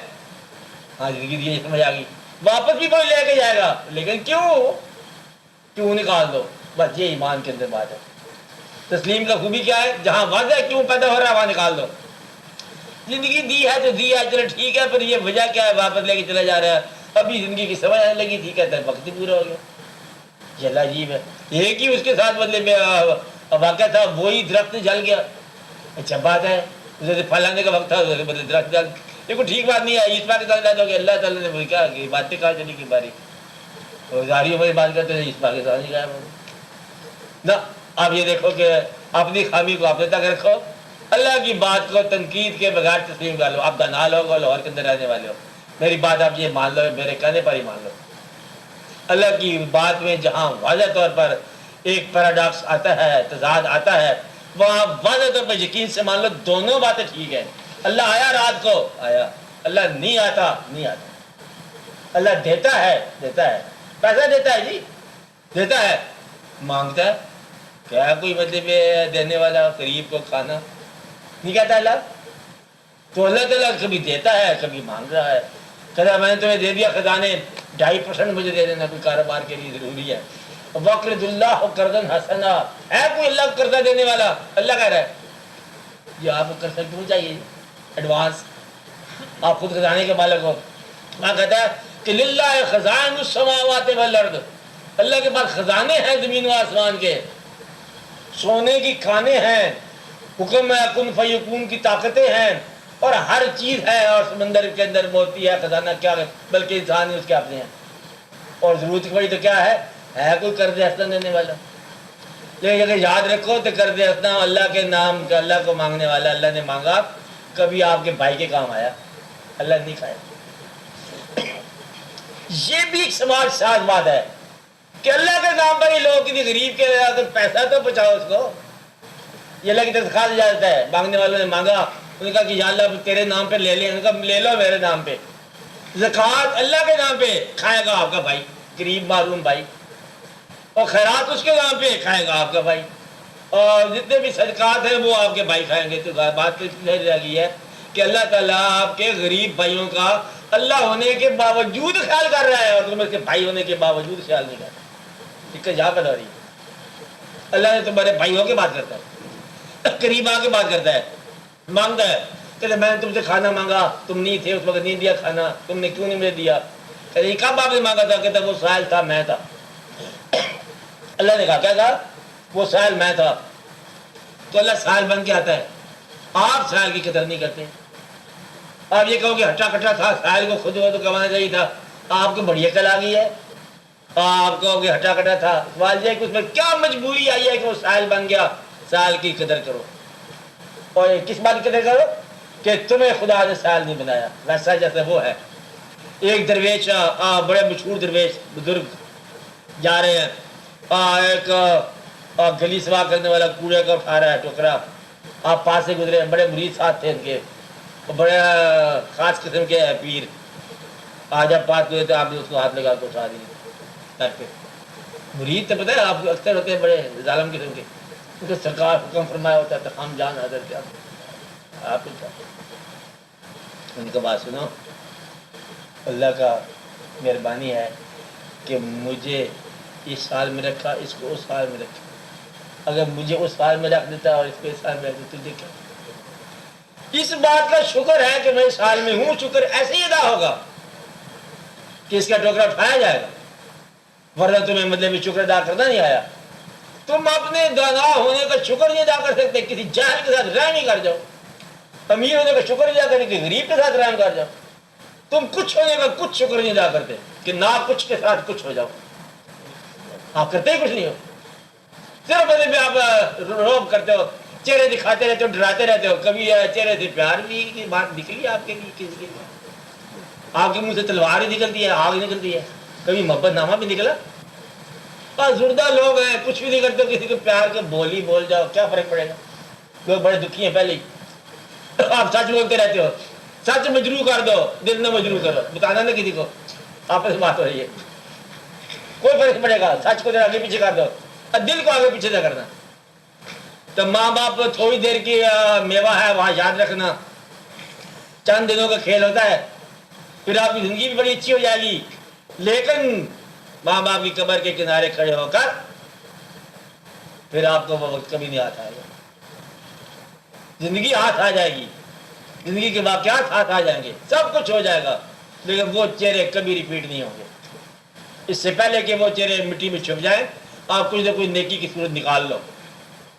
ہاں زندگی دی ہے، سمجھ آ گئی، واپس بھی کوئی لے کے جائے گا، لیکن کیوں نکال دو، بس یہ ایمان کے اندر بات ہے۔ تسلیم کا خوبی کیا ہے؟ جہاں واضح کیوں پیدا ہو رہا ہے وہاں نکال دو، زندگی دی ہے تو دی ہے، چلو ٹھیک ہے، پھر یہ وجہ کیا ہے واپس لے کے چلا جا رہا ہے، ابھی زندگی کی سمجھ آنے لگی تھی، کہتا ہے وقت ہی پورا ہو گیا، یہ اللہ عجیب ہے، ایک ہی اس کے ساتھ بدلے میں واقعہ تھا، وہی درخت جل گیا، اچھا بات ہے، اسے پھل آنے کا وقت تھا، بدلے درخت جل، یہ کوئی ٹھیک بات نہیں ہے، اس بات کے ساتھ کہ اللہ تعالیٰ نے کہا کہ باتیں کہا چلی کی باری، زاریوں میں بات کرتے ہیں، اس بات کے ساتھ نہیں کہا نہ، آپ یہ دیکھو کہ اپنی خامی کو اپنے تک رکھو، اللہ کی بات کو تنقید کے بغیر تسلیم کر لو، آپ دنال ہو، لاہور کے اندر رہنے والے ہو، میری بات آپ یہ مان لو، میرے کہنے پر ہی مان لو، اللہ کی بات میں جہاں واضح طور پر ایک پیراڈاکس آتا ہے، تضاد آتا ہے، وہاں واضح طور پر یقین سے مان لو دونوں باتیں ٹھیک ہیں، اللہ آیا رات کو آیا، اللہ نہیں آتا نہیں آتا، اللہ دیتا ہے پیسہ دیتا ہے جی، دیتا ہے، مانگتا ہے کیا کوئی مطلب دینے والا غریب کو کھانا نہیں کہتا اللہ، تو اللہ تعالیٰ کبھی دیتا ہے کبھی مانگ رہا ہے، کہتا میں نے تمہیں دے دیا خزانے، 2.5% مجھے دے دینا، کوئی کاروبار کے لیے ضروری ہے، وقرض اللہ قرضا حسنا، ہے کوئی اللہ کو قرضہ دینے والا، اللہ کہہ رہا ہے یہ آپ کو قرضہ کیوں چاہیے ایڈوانس، آپ خود خزانے کے مالک ہو، وہاں کہتا ہے کہ للہ خزائن السماوات والارض، اللہ کے پاس خزانے ہیں زمین و آسمان کے، سونے کی کھانے ہیں، حکم کن فیکون کی طاقتیں ہیں، اور ہر چیز ہے، اور سمندر کے اندر موتی ہے، خزانہ کیا ہے، بلکہ انسان ہی اس کے اپنے ہیں، اور ضرورت کی بڑی تو کیا ہے کوئی قرض حسن دینے والا، لیکن اگر یاد رکھو تو قرض حسن اللہ کے نام کا، اللہ کو مانگنے والا، اللہ نے مانگا کبھی آپ کے بھائی کے کام آیا، اللہ نہیں کھایا، یہ بھی ایک سماج ساز بات ہے کہ اللہ کے نام پر ہی لوگ کسی غریب کے پیسہ تو پہنچاؤ اس کو، یہ اللہ کی درخواست اجازت ہے، مانگنے والوں نے مانگا، انہوں نے کہا کہ یا اللہ تیرے نام پہ لے لیں، انہوں نے کہا لے لو میرے نام پہ، زکوٰۃ اللہ کے نام پہ کھائے گا آپ کا بھائی، غریب معروم بھائی، اور خیرات اس کے نام پہ کھائے گا آپ کا بھائی، اور جتنے بھی صدقات ہیں وہ آپ کے بھائی کھائیں گے، تو بات تو رہ گئی ہے کہ اللہ تعالیٰ آپ کے غریب بھائیوں کا اللہ ہونے کے باوجود خیال کر رہا ہے، اور تم اس کے بھائی ہونے کے باوجود خیال نہیں کر رہا، دقت جہاں پیدا ہو رہی ہے، اللہ نے تمہارے بھائی ہو کے بات کرتا ہے، قریب آ کے بات کرتا ہے، مانگتا ہے، کہتے میں نے تم سے کھانا مانگا، تم نہیں تھے اس وقت، نہیں دیا کھانا، تم نے کیوں نہیں مجھے دیا، کہتے کب آپ نے مانگا تھا، کہتا وہ سائل تھا میں تھا، اللہ نے کہا کیا تھا، وہ سائل میں تھا، تو اللہ سائل بن کے آتا ہے، آپ سائل کی قدر نہیں کرتے، آپ یہ کہو کہ ہٹا کٹا تھا، سائل کو خود تو کمانا چاہیے تھا، آپ کو بڑی عقل آ گئی ہے، آپ کہو کہ ہٹا کٹا تھا، سوال یہ ہے کہ اس میں کیا مجبوری آئی ہے کہ وہ سائل بن گیا، سائل کی قدر کرو، اور کس بات کی قدر کرو کہ تمہیں خدا نے سائل نہیں بنایا، ویسا جیسے وہ ہے، ایک درویش بڑے مشہور درویش بزرگ جا رہے ہیں، ایک گلی سوا کرنے والا کوڑے کا اٹھا رہا ہے ٹوکرا، آپ پاس سے گزرے، بڑے مرید ساتھ تھے ان کے، بڑے خاص قسم کے پیر، آج آپ پاس ہوئے تو آپ نے اس کو ہاتھ لگا کے اٹھا دیے سر پہ، مرید تو پتہ ہے آپ اکثر ہوتے ہیں بڑے ظالم قسم کے، کیونکہ سرکار حکم فرمایا ہوتا ہے تو ہم جان حاضر کیا آپ ان کا بات سنو، اللہ کا مہربانی ہے کہ مجھے اس سال میں رکھا، اس کو اس سال میں رکھا، اگر مجھے اس سال میں رکھ دیتا اور اس کو اس سال میں رکھ دیتا تجھے کیا، اس بات کا شکر ہے کہ میں اس سال میں ہوں، شکر ایسے ہی ادا ہوگا کہ اس کا ٹوکرا اٹھایا جائے گا، ورنہ تمہیں مطلب شکر ادا کرنا نہیں آیا، تم اپنے دانا ہونے کا شکر نہیں ادا کر سکتے، کسی جاہل کے ساتھ رحم نہیں کر جاؤ، امیر ہونے کا شکر نہیں ادا کرنے کہ غریب کے ساتھ رحم کر جاؤ، تم کچھ ہونے کا کچھ شکر نہیں ادا کرتے کہ نہ کچھ کے ساتھ کچھ ہو جاؤ، آپ کرتے ہی کچھ نہیں ہو، صرف مطلب آپ روب کرتے ہو، چہرے دکھاتے رہتے ہو، ڈراتے رہتے ہو. کبھی چہرے سے پیار بھی کی بات نکلی آپ کے لیے کسی کے لیے؟ آپ کے منہ سے تلوار ہی نکلتی ہے، آگ نکلتی ہے. کبھی محبت نامہ بھی نکلا؟ زردہ لوگ ہیں، کچھ بھی نہیں کرتے. کسی کو پیار کے بول ہی بول جاؤ، کیا فرق پڑے گا؟ لوگ بڑے دکھی ہیں پہلے ہی. آپ سچ بولتے رہتے ہو. سچ مجروح کر دو، دل نہ مجروح کرو. بتانا نہ کسی کو، آپس میں بات ہو رہی ہے. کوئی فرق نہیں پڑے گا. سچ کو ذرا آگے پیچھے کر دو، دل کو آگے پیچھے نہ کرنا. تو ماں باپ تھوڑی دیر کی میوہ ہے، وہاں یاد رکھنا چند دنوں کا کھیل ہوتا ہے، پھر آپ کی زندگی بھی بڑی اچھی ہو جائے گی. لیکن ماں باپ کی قبر کے کنارے کھڑے ہو کر پھر آپ کو وہ وقت کبھی نہیں ہاتھ آئے گا. زندگی ہاتھ آ جائے گی، زندگی کے واقعات ہاتھ آ جائیں گے، سب کچھ ہو جائے گا، لیکن وہ چہرے کبھی ریپیٹ نہیں ہوں گے. اس سے پہلے کہ وہ چہرے مٹی میں چھپ جائیں، آپ کچھ نہ کچھ نیکی کی صورت نکال لو،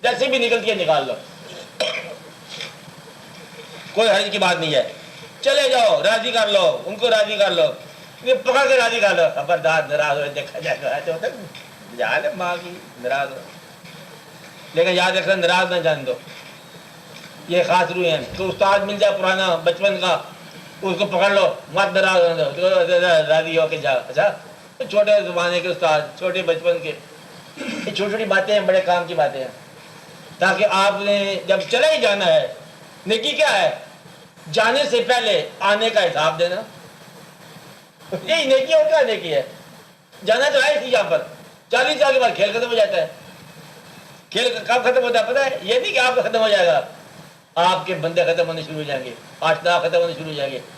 جیسے بھی نکلتی ہے نکال لو. کوئی حرج کی بات نہیں ہے. چلے جاؤ، راضی کر لو ان کو، راضی کر لو، پکڑ کے راضی کر لو. خبردار ناراض ہو دیکھا جائے گا. ایسے ہوتا ہے یاد ہے ماں کی ناراض ہو، لیکن یاد رکھنا ناراض نہ جان دو. یہ خاص روح ہیں. تو استاد مل جائے پرانا بچپن کا، اس کو پکڑ لو، مت ناراض ہونے دو، راضی ہو کے جاؤ. اچھا چھوٹے زمانے کے استاد، چھوٹے بچپن کے، یہ چھوٹی چھوٹی باتیں ہیں، بڑے کام کی باتیں ہیں. تاکہ آپ نے جب چلے ہی جانا ہے، نیکی کیا ہے؟ جانے سے پہلے آنے کا حساب دینا. یہی نیکی اور کیا نیکی ہے؟ جانا تو ہے اسی یہاں پر. 40 سال کے بعد کھیل ختم ہو جاتا ہے. کھیل کب ختم ہوتا ہے پتہ ہے؟ یہ نہیں کہ آپ کا ختم ہو جائے گا، آپ کے بندے ختم ہونے شروع ہو جائیں گے، آشنا ختم ہونے شروع ہو جائیں گے.